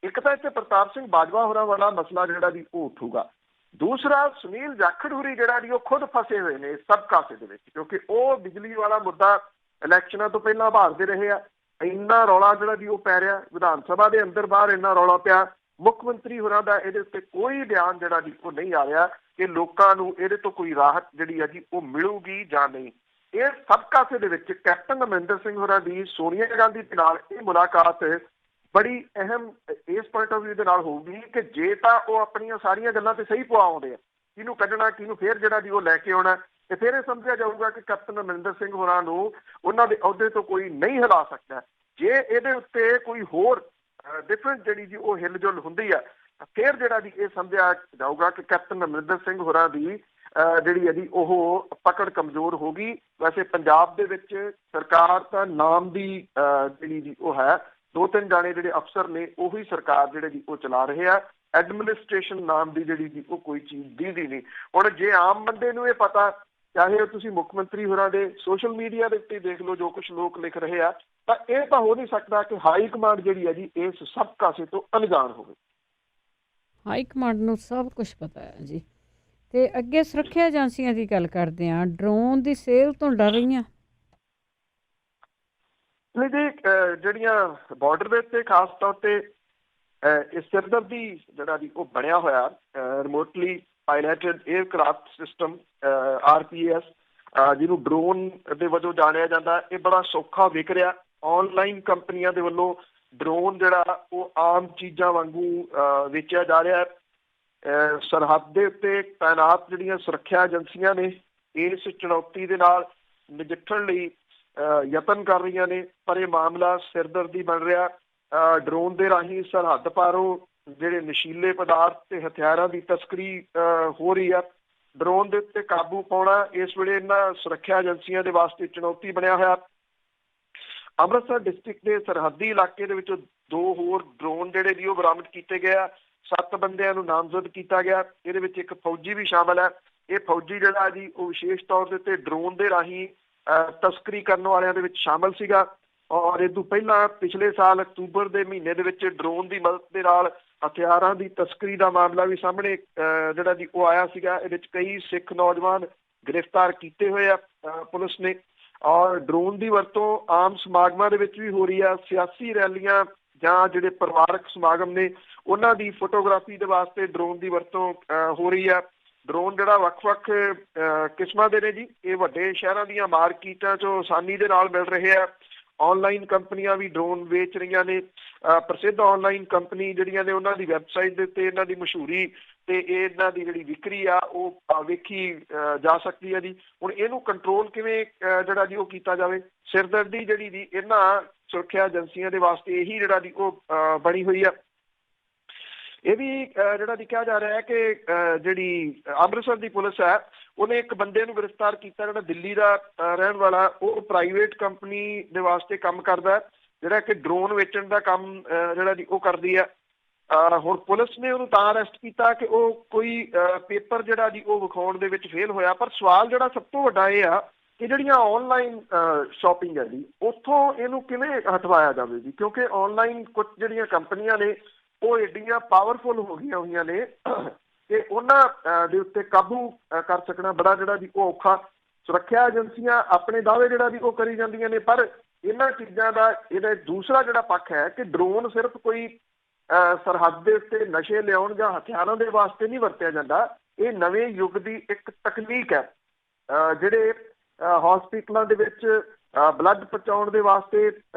ਇੱਕ ਤਾਂ ਇੱਥੇ ਪ੍ਰਤਾਪ ਸਿੰਘ ਬਾਜਵਾ ਹੋਰਾਂ ਵਾਲਾ ਮਸਲਾ ਜਿਹੜਾ ਜੀ ਉਹ ਉੱਠੂਗਾ, ਦੂਸਰਾ ਸੁਨੀਲ ਜਾਖੜ ਹੁਰੀ ਜਿਹੜਾ ਜੀ ਉਹ ਖੁਦ ਫਸੇ ਹੋਏ ਨੇ ਸਭ ਕਾਸੇ ਦੇ ਵਿੱਚ, ਕਿਉਂਕਿ ਉਹ ਬਿਜਲੀ ਵਾਲਾ ਮੁੱਦਾ ਇਲੈਕਸ਼ਨਾਂ ਤੋਂ ਪਹਿਲਾਂ ਭਾਲਦੇ ਰਹੇ ਆ। ਇੰਨਾ ਰੌਲਾ ਜਿਹੜਾ ਜੀ ਉਹ ਪੈ ਰਿਹਾ ਵਿਧਾਨ ਸਭਾ ਦੇ ਅੰਦਰ ਬਾਹਰ, ਇੰਨਾ ਰੌਲਾ ਪਿਆ, ਮੁੱਖ ਮੰਤਰੀ ਹੋਰਾਂ ਦਾ ਇਹਦੇ ਉੱਤੇ ਕੋਈ ਬਿਆਨ ਜਿਹੜਾ ਜੀ ਉਹ ਨਹੀਂ ਆ ਰਿਹਾ ਕਿ ਲੋਕਾਂ ਨੂੰ ਇਹਦੇ ਤੋਂ ਕੋਈ ਰਾਹਤ ਜਿਹੜੀ ਹੈ ਜੀ ਉਹ ਮਿਲੂਗੀ ਜਾਂ ਨਹੀਂ। ਇਹ ਸਭ ਕਾਸੇ ਦੇ ਵਿੱਚ ਕੈਪਟਨ ਅਮਰਿੰਦਰ ਸਿੰਘ ਹੋਰਾਂ ਦੀ ਸੋਨੀਆ ਗਾਂਧੀ ਦੇ ਨਾਲ ਇਹ ਮੁਲਾਕਾਤ ਬੜੀ ਅਹਿਮ ਇਸ ਪੁਆਇੰਟ ਆਫ ਵਿਊ ਦੇ ਨਾਲ ਹੋਊਗੀ ਕਿ ਜੇ ਤਾਂ ਉਹ ਆਪਣੀਆਂ ਸਾਰੀਆਂ ਗੱਲਾਂ ਤੇ ਸਹੀ ਪਵਾਉਂਦੇ ਆ, ਕਿਹਨੂੰ ਕੱਢਣਾ ਕਿਹਨੂੰ ਫੇਰ ਜਿਹੜਾ ਜੀ ਉਹ ਲੈ ਕੇ ਆਉਣਾ, ਤੇ ਫਿਰ ਇਹ ਸਮਝਿਆ ਜਾਊਗਾ ਕਿ ਕੈਪਟਨ ਅਮਰਿੰਦਰ ਸਿੰਘ ਹੋਰਾਂ ਨੂੰ ਉਹਨਾਂ ਦੇ ਅਹੁਦੇ ਤੋਂ ਕੋਈ ਨਹੀਂ ਹਿਲਾ ਸਕਦਾ। ਜੇ ਇਹਦੇ ਉੱਤੇ ਕੋਈ ਹੋਰ ਡਿਫਰੈਂਟ ਜਿਹੜੀ ਜੀ ਉਹ ਹਿਲਜੁਲ ਹੁੰਦੀ ਆ, ਫਿਰ ਜਿਹੜਾ ਜੀ ਇਹ ਸਮਝਿਆ ਜਾਊਗਾ ਕਿ ਕੈਪਟਨ ਅਮਰਿੰਦਰ ਸਿੰਘ ਹੋਰਾਂ ਦੀ ਜਿਹੜੀ ਹੈ ਜੀ ਉਹ ਪਕੜ ਕਮਜ਼ੋਰ ਹੋ ਗਈ। ਵੈਸੇ ਪੰਜਾਬ ਦੇ ਵਿੱਚ ਸਰਕਾਰ ਤਾਂ ਨਾਮ ਦੀ ਜਿਹੜੀ ਜੀ ਉਹ ਹੈ, 2-3 ਜਾਣੇ ਜਿਹੜੇ ਅਫਸਰ ਨੇ ਉਹੀ ਸਰਕਾਰ ਜਿਹੜੇ ਜੀ ਉਹ ਚਲਾ ਰਹੇ ਆ, ਐਡਮਿਨਿਸਟ੍ਰੇਸ਼ਨ ਨਾਮ ਦੀ ਜਿਹੜੀ ਜੀ ਉਹ ਕੋਈ ਚੀਜ਼ ਦਿਖਦੀ ਨਹੀਂ। ਹੁਣ ਜੇ ਆਮ ਬੰਦੇ ਨੂੰ ਇਹ ਪਤਾ, ਚਾਹੇ ਤੁਸੀਂ ਮੁੱਖ ਮੰਤਰੀ ਹੋਰਾਂ ਦੇ ਸੋਸ਼ਲ ਮੀਡੀਆ ਦੇ ਉੱਤੇ ਦੇਖ ਲਓ ਜੋ ਕੁਝ ਲੋਕ ਲਿਖ ਰਹੇ ਆ, ਤਾਂ ਇਹ ਤਾਂ ਹੋ ਨਹੀਂ ਸਕਦਾ ਕਿ ਹਾਈ ਕਮਾਂਡ ਜਿਹੜੀ ਹੈ ਜੀ ਇਸ ਸਭ ਕਾਸੇ ਤੋਂ ਅਣਜਾਣ ਹੋਵੇ। ਹਾਈ ਕਮਾਂਡ ਨੂੰ ਸਭ ਕੁਝ ਪਤਾ ਹੈ ਜੀ। ਤੇ ਅੱਗੇ ਸੁਰੱਖਿਆ ਏਜੰਸੀਆਂ ਦੀ ਗੱਲ ਕਰਦੇ ਹਾਂ, ਡਰੋਨ ਦੀ ਸੇਲ ਤੋਂ ਡਰ ਰਹੀਆਂ ਨਹੀਂ ਜੀ। ਜਿਹੜੀਆਂ ਬਾਰਡਰ ਦੇ ਉੱਤੇ ਖਾਸ ਤੌਰ ਤੇ ਇਹ ਸਿਰਦਰਦੀ ਜਿਹੜਾ ਜੀ ਉਹ ਬਣਿਆ ਹੋਇਆ ਰਿਮੋਟਲੀ ਪਾਇਲਟਡ 에ਅਰਕ੍ਰਾਫਟ ਸਿਸਟਮ RPS, ਜਿਹਨੂੰ ਡਰੋਨ ਦੇ ਵਜੋਂ ਜਾਣਿਆ ਜਾਂਦਾ, ਇਹ ਬੜਾ ਸੌਖਾ ਵਿਕ ਰਿਹਾ। ਆਨਲਾਈਨ ਕੰਪਨੀਆਂ ਦੇ ਵੱਲੋਂ ਡਰੋਨ ਜਿਹੜਾ ਉਹ ਆਮ ਚੀਜ਼ਾਂ ਵਾਂਗੂ ਵੇਚਿਆ ਜਾ ਰਿਹਾ। ਸਰਹੱਦ ਦੇ ਉੱਤੇ ਤਾਇਨਾਤ ਜਿਹੜੀਆਂ ਸੁਰੱਖਿਆ ਏਜੰਸੀਆਂ ਨੇ ਇਸ ਚੁਣੌਤੀ ਦੇ ਨਾਲ ਨਜਿੱਠਣ ਲਈ ਯਤਨ ਕਰ ਰਹੀਆਂ ਨੇ, ਪਰ ਇਹ ਮਾਮਲਾ ਸਿਰਦਰਦੀ ਬਣ ਰਿਹਾ। ਡਰੋਨ ਦੇ ਰਾਹੀਂ ਸਰਹੱਦ ਪਾਰੋਂ ਜਿਹੜੇ ਨਸ਼ੀਲੇ ਪਦਾਰਥ ਤੇ ਹਥਿਆਰਾਂ ਦੀ ਤਸਕਰੀ ਹੋ ਰਹੀ ਆ। ਡਰੋਨ ਦੇ ਉੱਤੇ ਕਾਬੂ ਪਾਉਣਾ ਇਸ ਵੇਲੇ ਇਹਨਾਂ ਸੁਰੱਖਿਆ ਏਜੰਸੀਆਂ ਦੇ ਵਾਸਤੇ ਚੁਣੌਤੀ ਬਣਿਆ ਹੋਇਆ। ਅੰਮ੍ਰਿਤਸਰ ਡਿਸਟ੍ਰਿਕਟ ਦੇ ਸਰਹੱਦੀ ਇਲਾਕੇ ਦੇ ਵਿੱਚੋਂ 2 ਹੋਰ ਡਰੋਨ ਜਿਹੜੇ ਜੀ ਉਹ ਬਰਾਮਦ ਕੀਤੇ ਗਏ ਆ। 7 ਬੰਦਿਆਂ ਨੂੰ ਨਾਮਜ਼ਦ ਕੀਤਾ ਗਿਆ, ਇਹਦੇ ਵਿੱਚ ਇੱਕ ਫੌਜੀ ਵੀ ਸ਼ਾਮਲ ਹੈ। ਇਹ ਫੌਜੀ ਜਿਹੜਾ ਜੀ ਉਹ ਵਿਸ਼ੇਸ਼ ਤੌਰ ਦੇ ਉੱਤੇ ਡਰੋਨ ਦੇ ਰਾਹੀਂ ਤਸਕਰੀ ਕਰਨ ਵਾਲਿਆਂ ਦੇ ਵਿੱਚ ਸ਼ਾਮਲ ਸੀਗਾ। ਔਰ ਇਹ ਤੋਂ ਪਹਿਲਾਂ ਪਿਛਲੇ ਸਾਲ ਅਕਤੂਬਰ ਦੇ ਮਹੀਨੇ ਦੇ ਵਿੱਚ ਡਰੋਨ ਦੀ ਮਦਦ ਦੇ ਨਾਲ ਹਥਿਆਰਾਂ ਦੀ ਤਸਕਰੀ ਦਾ ਮਾਮਲਾ ਵੀ ਸਾਹਮਣੇ ਜਿਹੜਾ ਜੀ ਉਹ ਆਇਆ ਸੀਗਾ। ਇਹਦੇ ਵਿੱਚ ਕਈ ਸਿੱਖ ਨੌਜਵਾਨ ਗ੍ਰਿਫਤਾਰ ਕੀਤੇ ਹੋਏ ਆ ਪੁਲਿਸ ਨੇ। ਔਰ ਡਰੋਨ ਦੀ ਵਰਤੋਂ ਆਮ ਸਮਾਗਮਾਂ ਦੇ ਵਿੱਚ ਵੀ ਹੋ ਰਹੀ ਆ। ਸਿਆਸੀ ਰੈਲੀਆਂ ਜਾਂ ਜਿਹੜੇ ਪਰਿਵਾਰਕ ਸਮਾਗਮ ਨੇ ਉਹਨਾਂ ਦੀ ਫੋਟੋਗ੍ਰਾਫੀ ਦੇ ਵਾਸਤੇ ਡਰੋਨ ਦੀ ਵਰਤੋਂ ਹੋ ਰਹੀ ਆ। ਡਰੋਨ ਜਿਹੜਾ ਵੱਖ-ਵੱਖ ਕਿਸਮਾਂ ਦੇ ਨੇ ਜੀ, ਇਹ ਵੱਡੇ ਸ਼ਹਿਰਾਂ ਦੀਆਂ ਮਾਰਕੀਟਾਂ 'ਚੋਂ ਆਸਾਨੀ ਦੇ ਨਾਲ ਮਿਲ ਰਹੇ ਆ। ਆਨਲਾਈਨ ਕੰਪਨੀਆਂ ਵੀ ਡਰੋਨ ਵੇਚ ਰਹੀਆਂ ਨੇ। ਪ੍ਰਸਿੱਧ ਆਨਲਾਈਨ ਕੰਪਨੀ ਜਿਹੜੀਆਂ ਨੇ ਉਹਨਾਂ ਦੀ ਵੈਬਸਾਈਟ ਦੇ ਉੱਤੇ ਇਹਨਾਂ ਦੀ ਮਸ਼ਹੂਰੀ ਤੇ ਇਹਨਾਂ ਦੀ ਜਿਹੜੀ ਵਿਕਰੀ ਆ ਉਹ ਵੇਖੀ ਜਾ ਸਕਦੀ ਹੈ ਜੀ। ਹੁਣ ਇਹਨੂੰ ਕੰਟਰੋਲ ਕਿਵੇਂ ਜਿਹੜਾ ਜੀ ਉਹ ਕੀਤਾ ਜਾਵੇ, ਸਿਰਦਰਦੀ ਜਿਹੜੀ ਜੀ ਇਹਨਾਂ ਸੁਰੱਖਿਆ ਏਜੰਸੀਆਂ ਦੇ ਵਾਸਤੇ ਇਹੀ ਜਿਹੜਾ ਜੀ ਉਹ ਬਣੀ ਹੋਈ ਆ। ਇਹ ਵੀ ਜਿਹੜਾ ਜੀ ਕਿਹਾ ਜਾ ਰਿਹਾ ਹੈ ਕਿ ਜਿਹੜੀ ਅੰਮ੍ਰਿਤਸਰ ਦੀ ਪੁਲਿਸ ਹੈ ਉਹਨੇ ਇੱਕ ਬੰਦੇ ਨੂੰ ਗ੍ਰਿਫਤਾਰ ਕੀਤਾ ਜਿਹੜਾ ਦਿੱਲੀ ਦਾ ਰਹਿਣ ਵਾਲਾ। ਉਹ ਪ੍ਰਾਈਵੇਟ ਕੰਪਨੀ ਦੇ ਵਾਸਤੇ ਕੰਮ ਕਰਦਾ, ਜਿਹੜਾ ਕਿ ਡਰੋਨ ਵੇਚਣ ਦਾ ਕੰਮ ਜਿਹੜਾ ਜੀ ਉਹ ਕਰਦੀ ਹੈ। ਹੁਣ ਪੁਲਿਸ ਨੇ ਉਹਨੂੰ ਤਾਂ ਅਰੈਸਟ ਕੀਤਾ ਕਿ ਉਹ ਕੋਈ ਪੇਪਰ ਜਿਹੜਾ ਜੀ ਉਹ ਵਿਖਾਉਣ ਦੇ ਵਿੱਚ ਫੇਲ ਹੋਇਆ। ਪਰ ਸਵਾਲ ਜਿਹੜਾ ਸਭ ਤੋਂ ਵੱਡਾ ਇਹ ਆ ਕਿ ਜਿਹੜੀਆਂ ਆਨਲਾਈਨ ਸ਼ਾਪਿੰਗ ਹੈ ਜੀ, ਉੱਥੋਂ ਇਹਨੂੰ ਕਿਵੇਂ ਹਟਵਾਇਆ ਜਾਵੇ ਜੀ, ਕਿਉਂਕਿ ਆਨਲਾਈਨ ਕੁਝ ਜਿਹੜੀਆਂ ਕੰਪਨੀਆਂ ਨੇ ਉਹ ਏਡੀਆਂ ਪਾਵਰਫੁਲ ਹੋ ਗਈਆਂ ਹੋਈਆਂ ਨੇ ਕਿ ਉਹਨਾਂ ਦੇ ਉੱਤੇ ਕਾਬੂ ਕਰ ਸਕਣਾ ਬੜਾ ਜਿਹੜਾ ਜੀ ਉਹ ਔਖਾ। ਸੁਰੱਖਿਆ ਏਜੰਸੀਆਂ ਆਪਣੇ ਦਾਅਵੇ ਜਿਹੜਾ ਜੀ ਉਹ ਕਰੀ ਜਾਂਦੀਆਂ ਨੇ, ਪਰ ਇਹਨਾਂ ਚੀਜ਼ਾਂ ਦਾ ਇਹਦਾ ਦੂਸਰਾ ਜਿਹੜਾ ਪੱਖ ਹੈ ਕਿ ਡਰੋਨ ਸਿਰਫ ਕੋਈ ਸਰਹੱਦ ਦੇ ਉੱਤੇ ਨਸ਼ੇ ਲਿਆਉਣ ਜਾਂ ਹਥਿਆਰਾਂ ਦੇ ਵਾਸਤੇ ਨਹੀਂ ਵਰਤਿਆ ਜਾਂਦਾ। ਇਹ ਨਵੇਂ ਯੁੱਗ ਦੀ ਇੱਕ ਤਕਨੀਕ ਹੈ। ਜਿਹੜੇ ਹਸਪੀਟਲਾਂ ਦੇ ਵਿੱਚ ਬਲੱਡ ਪਹੁੰਚਾਉਣ ਦੇ ਵਾਸਤੇ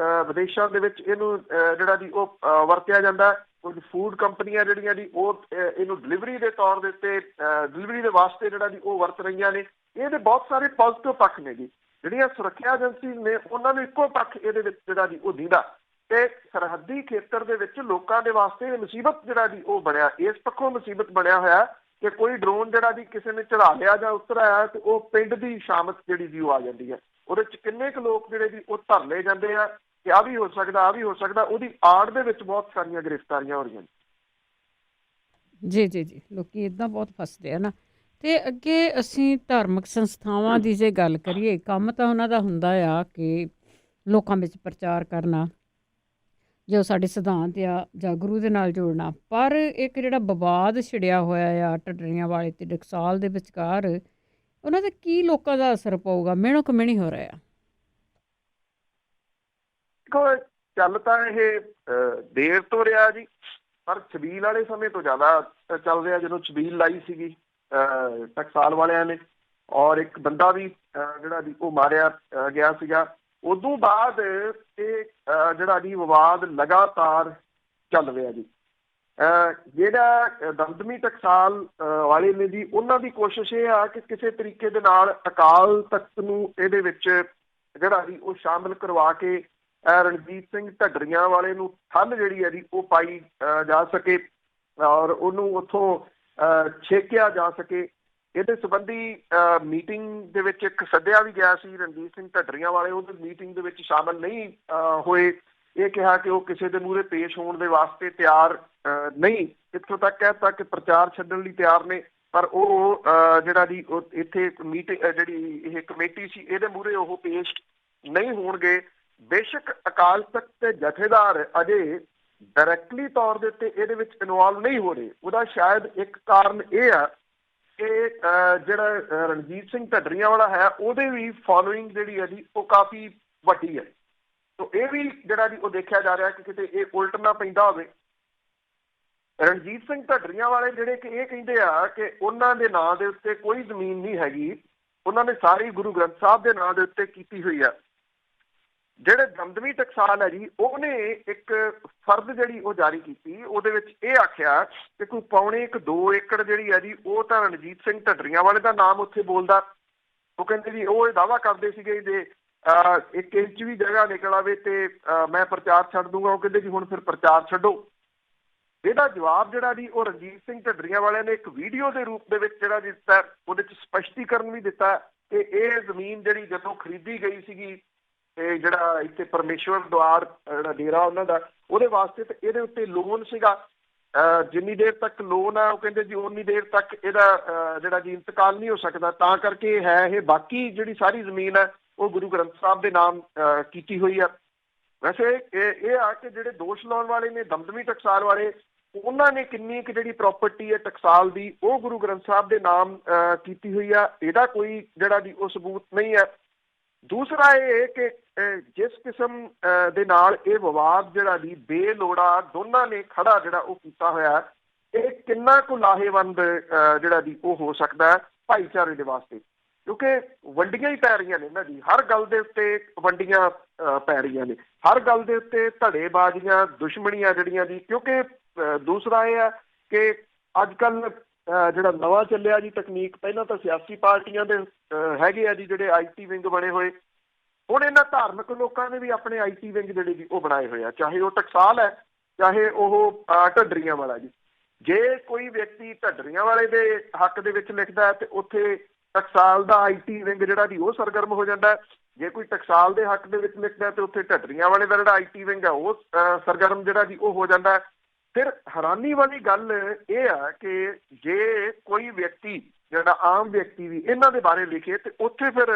ਵਿਦੇਸ਼ਾਂ ਦੇ ਵਿੱਚ ਇਹਨੂੰ ਜਿਹੜਾ ਜੀ ਉਹ ਵਰਤਿਆ ਜਾਂਦਾ। ਕੁਝ ਫੂਡ ਕੰਪਨੀਆਂ ਜਿਹੜੀਆਂ ਜੀ ਉਹ ਇਹਨੂੰ ਡਿਲੀਵਰੀ ਦੇ ਤੌਰ ਦੇ ਉੱਤੇ ਡਿਲੀਵਰੀ ਦੇ ਵਾਸਤੇ ਜਿਹੜਾ ਜੀ ਉਹ ਵਰਤ ਰਹੀਆਂ ਨੇ। ਇਹਦੇ ਬਹੁਤ ਸਾਰੇ ਪੋਜ਼ਿਟਿਵ ਪੱਖ ਨੇ ਜੀ। ਜਿਹੜੀਆਂ ਸੁਰੱਖਿਆ ਏਜੰਸੀ ਨੇ ਉਹਨਾਂ ਨੂੰ ਇੱਕੋ ਪੱਖ ਇਹਦੇ ਵਿੱਚ ਜਿਹੜਾ ਜੀ ਉਹ ਦੀਦਾ ਤੇ ਸਰਹੱਦੀ ਖੇਤਰ ਦੇ ਵਿੱਚ ਲੋਕਾਂ ਦੇ ਵਾਸਤੇ ਮੁਸੀਬਤ ਜਿਹੜਾ ਜੀ ਉਹ ਬਣਿਆ। ਇਸ ਪੱਖੋਂ ਮੁਸੀਬਤ ਬਣਿਆ ਹੋਇਆ ਕਿ ਕੋਈ ਡਰੋਨ ਜਿਹੜਾ ਜੀ ਕਿਸੇ ਨੇ ਚੜਾ ਲਿਆ ਜਾਂ ਉਤਰ ਆਇਆ ਤੇ ਉਹ ਪਿੰਡ ਦੀ ਸ਼ਾਮਤ ਜਿਹੜੀ ਜੀ ਉਹ ਆ ਜਾਂਦੀ ਹੈ। ਉਹਦੇ ਚ ਕਿੰਨੇ ਕੁ ਲੋਕ ਜਿਹੜੇ ਜੀ ਉਹ ਧਰ ਲਏ ਜਾਂਦੇ ਆ ਕਿ ਆਹ ਵੀ ਹੋ ਸਕਦਾ, ਆਹ ਵੀ ਹੋ ਸਕਦਾ। ਉਹਦੀ ਆੜ ਦੇ ਵਿੱਚ ਬਹੁਤ ਸਾਰੀਆਂ ਗ੍ਰਿਫਤਾਰੀਆਂ ਹੋ ਰਹੀਆਂ ਨੇ। ਜੀ ਜੀ ਜੀ, ਲੋਕੀ ਇਦਾਂ ਬਹੁਤ ਫਸਦੇ ਆ ਨਾ। ਤੇ ਅੱਗੇ ਅਸੀਂ ਧਾਰਮਿਕ ਸੰਸਥਾਵਾਂ ਦੀ ਜੇ ਗੱਲ ਕਰੀਏ, ਕੰਮ ਤਾਂ ਉਹਨਾਂ ਦਾ ਹੁੰਦਾ ਆ ਕਿ ਲੋਕਾਂ ਵਿੱਚ ਪ੍ਰਚਾਰ ਕਰਨਾ, ਜੋ ਸਾਡੇ ਸਿਧਾਂਤ ਆ ਜਾਂ ਗੁਰੂ ਦੇ ਨਾਲ ਜੋੜਨਾ। ਪਰ ਇੱਕ ਜਿਹੜਾ ਵਿਵਾਦ ਛਿੜਿਆ ਹੋਇਆ ਆ ਢੱਡਰੀਆਂ ਵਾਲੇ ਤੇ ਟਕਸਾਲ ਦੇ ਵਿਚਕਾਰ, ਉਹਨਾਂ ਤੇ ਕੀ ਲੋਕਾਂ ਦਾ ਅਸਰ ਪਊਗਾ? ਮਿਹਣੋ ਕਮਿਹਣੀ ਹੋ ਰਿਹਾ। ਦੇਖੋ, ਚੱਲ ਤਾਂ ਇਹ ਦੇਰ ਤੋਂ ਰਿਹਾ ਜੀ, ਪਰ ਛਬੀਲ ਵਾਲੇ ਸਮੇਂ ਤੋਂ ਜ਼ਿਆਦਾ ਚੱਲ ਰਿਹਾ। ਜਦੋਂ ਛਬੀਲ ਲਾਈ ਸੀਗੀ ਟਕਸਾਲ ਵਾਲਿਆਂ ਨੇ ਔਰ ਇੱਕ ਬੰਦਾ ਵੀ ਜਿਹੜਾ ਜੀ ਉਹ ਮਾਰਿਆ ਗਿਆ ਸੀਗਾ, ਉਦੋਂ ਬਾਅਦ ਇਹ ਜਿਹੜਾ ਜੀ ਵਿਵਾਦ ਲਗਾਤਾਰ ਚੱਲ ਰਿਹਾ ਜੀ। ਜਿਹੜਾ ਦਮਦਮੀ ਟਕਸਾਲ ਵਾਲੇ ਨੇ ਜੀ, ਉਹਨਾਂ ਦੀ ਕੋਸ਼ਿਸ਼ ਇਹ ਆ ਕਿ ਕਿਸੇ ਤਰੀਕੇ ਦੇ ਨਾਲ ਅਕਾਲ ਤਖਤ ਨੂੰ ਇਹਦੇ ਵਿੱਚ ਜਿਹੜਾ ਜੀ ਉਹ ਸ਼ਾਮਿਲ ਕਰਵਾ ਕੇ ਰਣਜੀਤ ਸਿੰਘ ਢੱਡਰੀਆਂ ਵਾਲੇ ਨੂੰ ਠੱਲ ਜਿਹੜੀ ਹੈ ਜੀ ਉਹ ਪਾਈ ਜਾ ਸਕੇ ਔਰ ਉਹਨੂੰ ਉੱਥੋਂ ਛੇਕਿਆ ਜਾ ਸਕੇ। ਇਹਦੇ ਸੰਬੰਧੀ ਮੀਟਿੰਗ ਦੇ ਵਿੱਚ ਇੱਕ ਸੱਦਿਆ ਵੀ ਗਿਆ ਸੀ ਰਣਜੀਤ ਸਿੰਘ ਢੱਡਰੀਆਂ ਵਾਲੇ, ਉਹਦੀ ਮੀਟਿੰਗ ਦੇ ਵਿੱਚ ਸ਼ਾਮਲ ਨਹੀਂ ਹੋਏ। ਇਹ ਕਿਹਾ ਕਿ ਉਹ ਕਿਸੇ ਦੇ ਮੂਹਰੇ ਪੇਸ਼ ਹੋਣ ਦੇ ਵਾਸਤੇ ਤਿਆਰ ਨਹੀਂ, ਇੱਥੋਂ ਤੱਕ ਕਹਿਤਾ ਕਿ ਪ੍ਰਚਾਰ ਛੱਡਣ ਲਈ ਤਿਆਰ ਨੇ। ਪਰ ਉਹ ਜਿਹੜਾ ਜੀ ਉਹ ਇੱਥੇ ਮੀਟਿੰਗ ਜਿਹੜੀ ਇਹ ਕਮੇਟੀ ਸੀ ਇਹਦੇ ਮੂਹਰੇ ਉਹ ਪੇਸ਼ ਨਹੀਂ ਹੋਣਗੇ। ਬੇਸ਼ੱਕ ਅਕਾਲ ਤਖਤ ਦੇ ਜਥੇਦਾਰ ਅਜੇ ਡਾਇਰੈਕਟਲੀ ਤੌਰ ਦੇ ਉੱਤੇ ਇਹਦੇ ਵਿੱਚ ਇਨਵੋਲਵ ਨਹੀਂ ਹੋ ਰਹੇ। ਉਹਦਾ ਸ਼ਾਇਦ ਇੱਕ ਕਾਰਨ ਇਹ ਆ ਕਿ ਜਿਹੜਾ ਰਣਜੀਤ ਸਿੰਘ ਢੱਡਰੀਆਂ ਵਾਲਾ ਹੈ ਉਹਦੇ ਵੀ ਫੋਲੋਇੰਗ ਜਿਹੜੀ ਹੈ ਜੀ ਉਹ ਕਾਫੀ ਵੱਡੀ ਹੈ। ਤੋ ਇਹ ਵੀ ਜਿਹੜਾ ਜੀ ਉਹ ਦੇਖਿਆ ਜਾ ਰਿਹਾ ਕਿ ਕਿਤੇ ਇਹ ਉਲਟ ਨਾ ਪੈਂਦਾ ਹੋਵੇ। ਰਣਜੀਤ ਸਿੰਘ ਢੱਡਰੀਆਂ ਵਾਲੇ ਜਿਹੜੇ ਕਿ ਇਹ ਕਹਿੰਦੇ ਆ ਕਿ ਉਹਨਾਂ ਦੇ ਨਾਂ ਦੇ ਉੱਤੇ ਕੋਈ ਜ਼ਮੀਨ ਨਹੀਂ ਹੈਗੀ, ਉਹਨਾਂ ਨੇ ਸਾਰੀ ਗੁਰੂ ਗ੍ਰੰਥ ਸਾਹਿਬ ਦੇ ਨਾਂ ਦੇ ਉੱਤੇ ਕੀਤੀ ਹੋਈ ਆ। ਜਿਹੜੇ ਦਮਦਮੀ ਟਕਸਾਲ ਹੈ ਜੀ, ਉਹਨੇ ਇੱਕ ਫਰਦ ਜਿਹੜੀ ਉਹ ਜਾਰੀ ਕੀਤੀ, ਉਹਦੇ ਵਿੱਚ ਇਹ ਆਖਿਆ ਕਿ ਕੋਈ 1.25-2 ਏਕੜ ਜਿਹੜੀ ਹੈ ਜੀ ਉਹ ਤਾਂ ਰਣਜੀਤ ਸਿੰਘ ਢੱਡਰੀਆਂ ਵਾਲੇ ਦਾ ਨਾਮ ਉੱਥੇ ਬੋਲਦਾ। ਉਹ ਕਹਿੰਦੇ ਜੀ ਉਹ ਇਹ ਦਾਅਵਾ ਕਰਦੇ ਸੀਗੇ ਜੇ 1 ਇੰਚ ਵੀ ਜਗ੍ਹਾ ਨਿਕਲ ਆਵੇ ਤੇ ਮੈਂ ਪ੍ਰਚਾਰ ਛੱਡ ਦੂੰਗਾ। ਉਹ ਕਹਿੰਦੇ ਜੀ ਹੁਣ ਫਿਰ ਪ੍ਰਚਾਰ ਛੱਡੋ। ਇਹਦਾ ਜਵਾਬ ਜਿਹੜਾ ਜੀ ਉਹ ਰਣਜੀਤ ਸਿੰਘ ਢੱਡਰੀਆਂ ਵਾਲਿਆਂ ਨੇ ਇੱਕ ਵੀਡੀਓ ਦੇ ਰੂਪ ਦੇ ਵਿੱਚ ਜਿਹੜਾ ਦਿੱਤਾ, ਉਹਦੇ 'ਚ ਸਪਸ਼ਟੀਕਰਨ ਵੀ ਦਿੱਤਾ ਕਿ ਇਹ ਜ਼ਮੀਨ ਜਿਹੜੀ ਜਦੋਂ ਖਰੀਦੀ ਗਈ ਸੀਗੀ ਤੇ ਜਿਹੜਾ ਇੱਥੇ ਪਰਮੇਸ਼ਵਰ ਦੁਆਰ ਜਿਹੜਾ ਡੇਰਾ ਉਹਨਾਂ ਦਾ, ਉਹਦੇ ਵਾਸਤੇ ਤੇ ਇਹਦੇ ਉੱਤੇ ਲੋਨ ਸੀਗਾ। ਜਿੰਨੀ ਦੇਰ ਤੱਕ ਲੋਨ ਆ ਉਹ ਕਹਿੰਦੇ ਜੀ ਉਨੀ ਦੇਰ ਤੱਕ ਇਹਦਾ ਜਿਹੜਾ ਜੀ ਇੰਤਕਾਲ ਨਹੀਂ ਹੋ ਸਕਦਾ। ਤਾਂ ਕਰਕੇ ਹੈ ਇਹ ਬਾਕੀ ਜਿਹੜੀ ਸਾਰੀ ਜ਼ਮੀਨ ਹੈ ਉਹ ਗੁਰੂ ਗ੍ਰੰਥ ਸਾਹਿਬ ਦੇ ਨਾਮ ਕੀਤੀ ਹੋਈ ਆ। ਵੈਸੇ ਇਹ ਆ ਕਿ ਜਿਹੜੇ ਦੋਸ਼ ਲਾਉਣ ਵਾਲੇ ਨੇ ਦਮਦਮੀ ਟਕਸਾਲ ਵਾਲੇ, ਉਹਨਾਂ ਨੇ ਕਿੰਨੀ ਕੁ ਜਿਹੜੀ ਪ੍ਰਾਪਰਟੀ ਹੈ ਟਕਸਾਲ ਦੀ ਉਹ ਗੁਰੂ ਗ੍ਰੰਥ ਸਾਹਿਬ ਦੇ ਨਾਮ ਕੀਤੀ ਹੋਈ ਆ, ਇਹਦਾ ਕੋਈ ਜਿਹੜਾ ਜੀ ਉਹ ਸਬੂਤ ਨਹੀਂ ਹੈ। ਦੂਸਰਾ ਇਹ ਕਿ ਜਿਸ ਕਿਸਮ ਦੇ ਨਾਲ ਇਹ ਵਿਵਾਦ ਜਿਹੜਾ ਜੀ ਬੇਲੋੜਾ ਦੋਨਾਂ ਨੇ ਖੜਾ ਜਿਹੜਾ ਉਹ ਕੀਤਾ ਹੋਇਆ, ਇਹ ਕਿੰਨਾ ਕੁ ਲਾਹੇਵੰਦ ਜਿਹੜਾ ਜੀ ਉਹ ਹੋ ਸਕਦਾ ਭਾਈਚਾਰੇ ਦੇ ਵਾਸਤੇ, ਕਿਉਂਕਿ ਵੰਡੀਆਂ ਹੀ ਪੈ ਰਹੀਆਂ ਨੇ ਨਾ ਜੀ। ਹਰ ਗੱਲ ਦੇ ਉੱਤੇ ਵੰਡੀਆਂ ਪੈ ਰਹੀਆਂ ਨੇ, ਹਰ ਗੱਲ ਦੇ ਉੱਤੇ ਧੜੇਬਾਜ਼ੀਆਂ, ਦੁਸ਼ਮਣੀਆਂ ਜਿਹੜੀਆਂ ਜੀ। ਕਿਉਂਕਿ ਦੂਸਰਾ ਇਹ ਹੈ ਕਿ ਅੱਜ ਕੱਲ੍ਹ ਜਿਹੜਾ ਨਵਾਂ ਚੱਲਿਆ ਜੀ ਤਕਨੀਕ, ਪਹਿਲਾਂ ਤਾਂ ਸਿਆਸੀ ਪਾਰਟੀਆਂ ਦੇ ਹੈਗੇ ਆ ਜੀ ਜਿਹੜੇ IT ਵਿੰਗ ਬਣੇ ਹੋਏ, ਹੁਣ ਇਹਨਾਂ ਧਾਰਮਿਕ ਲੋਕਾਂ ਨੇ ਵੀ ਆਪਣੇ IT ਵਿੰਗ ਜਿਹੜੇ ਜੀ ਉਹ ਬਣਾਏ ਹੋਏ ਆ, ਚਾਹੇ ਉਹ ਟਕਸਾਲ ਹੈ ਚਾਹੇ ਉਹ ਢੱਡਰੀਆਂ ਵਾਲਾ ਜੀ। ਜੇ ਕੋਈ ਵਿਅਕਤੀ ਢੱਡਰੀਆਂ ਵਾਲੇ ਦੇ ਹੱਕ ਦੇ ਵਿੱਚ ਲਿਖਦਾ ਹੈ ਤੇ ਉੱਥੇ ਟਕਸਾਲ ਦਾ IT ਵਿੰਗ ਜਿਹੜਾ ਜੀ ਉਹ ਸਰਗਰਮ ਹੋ ਜਾਂਦਾ। ਜੇ ਕੋਈ ਟਕਸਾਲ ਦੇ ਹੱਕ ਦੇ ਵਿੱਚ ਲਿਖਦਾ ਤੇ ਉੱਥੇ ਢੱਡਰੀਆਂ ਵਾਲੇ ਦਾ ਜਿਹੜਾ IT ਵਿੰਗ ਹੈ ਉਹ ਸਰਗਰਮ ਜਿਹੜਾ ਜੀ ਉਹ ਹੋ ਜਾਂਦਾ। ਫਿਰ ਹੈਰਾਨੀ ਵਾਲੀ ਗੱਲ ਇਹ ਆ ਕਿ ਜੇ ਕੋਈ ਵਿਅਕਤੀ ਜਿਹੜਾ ਆਮ ਵਿਅਕਤੀ ਵੀ ਇਹਨਾਂ ਦੇ ਬਾਰੇ ਲਿਖੇ ਤੇ ਉੱਥੇ ਫਿਰ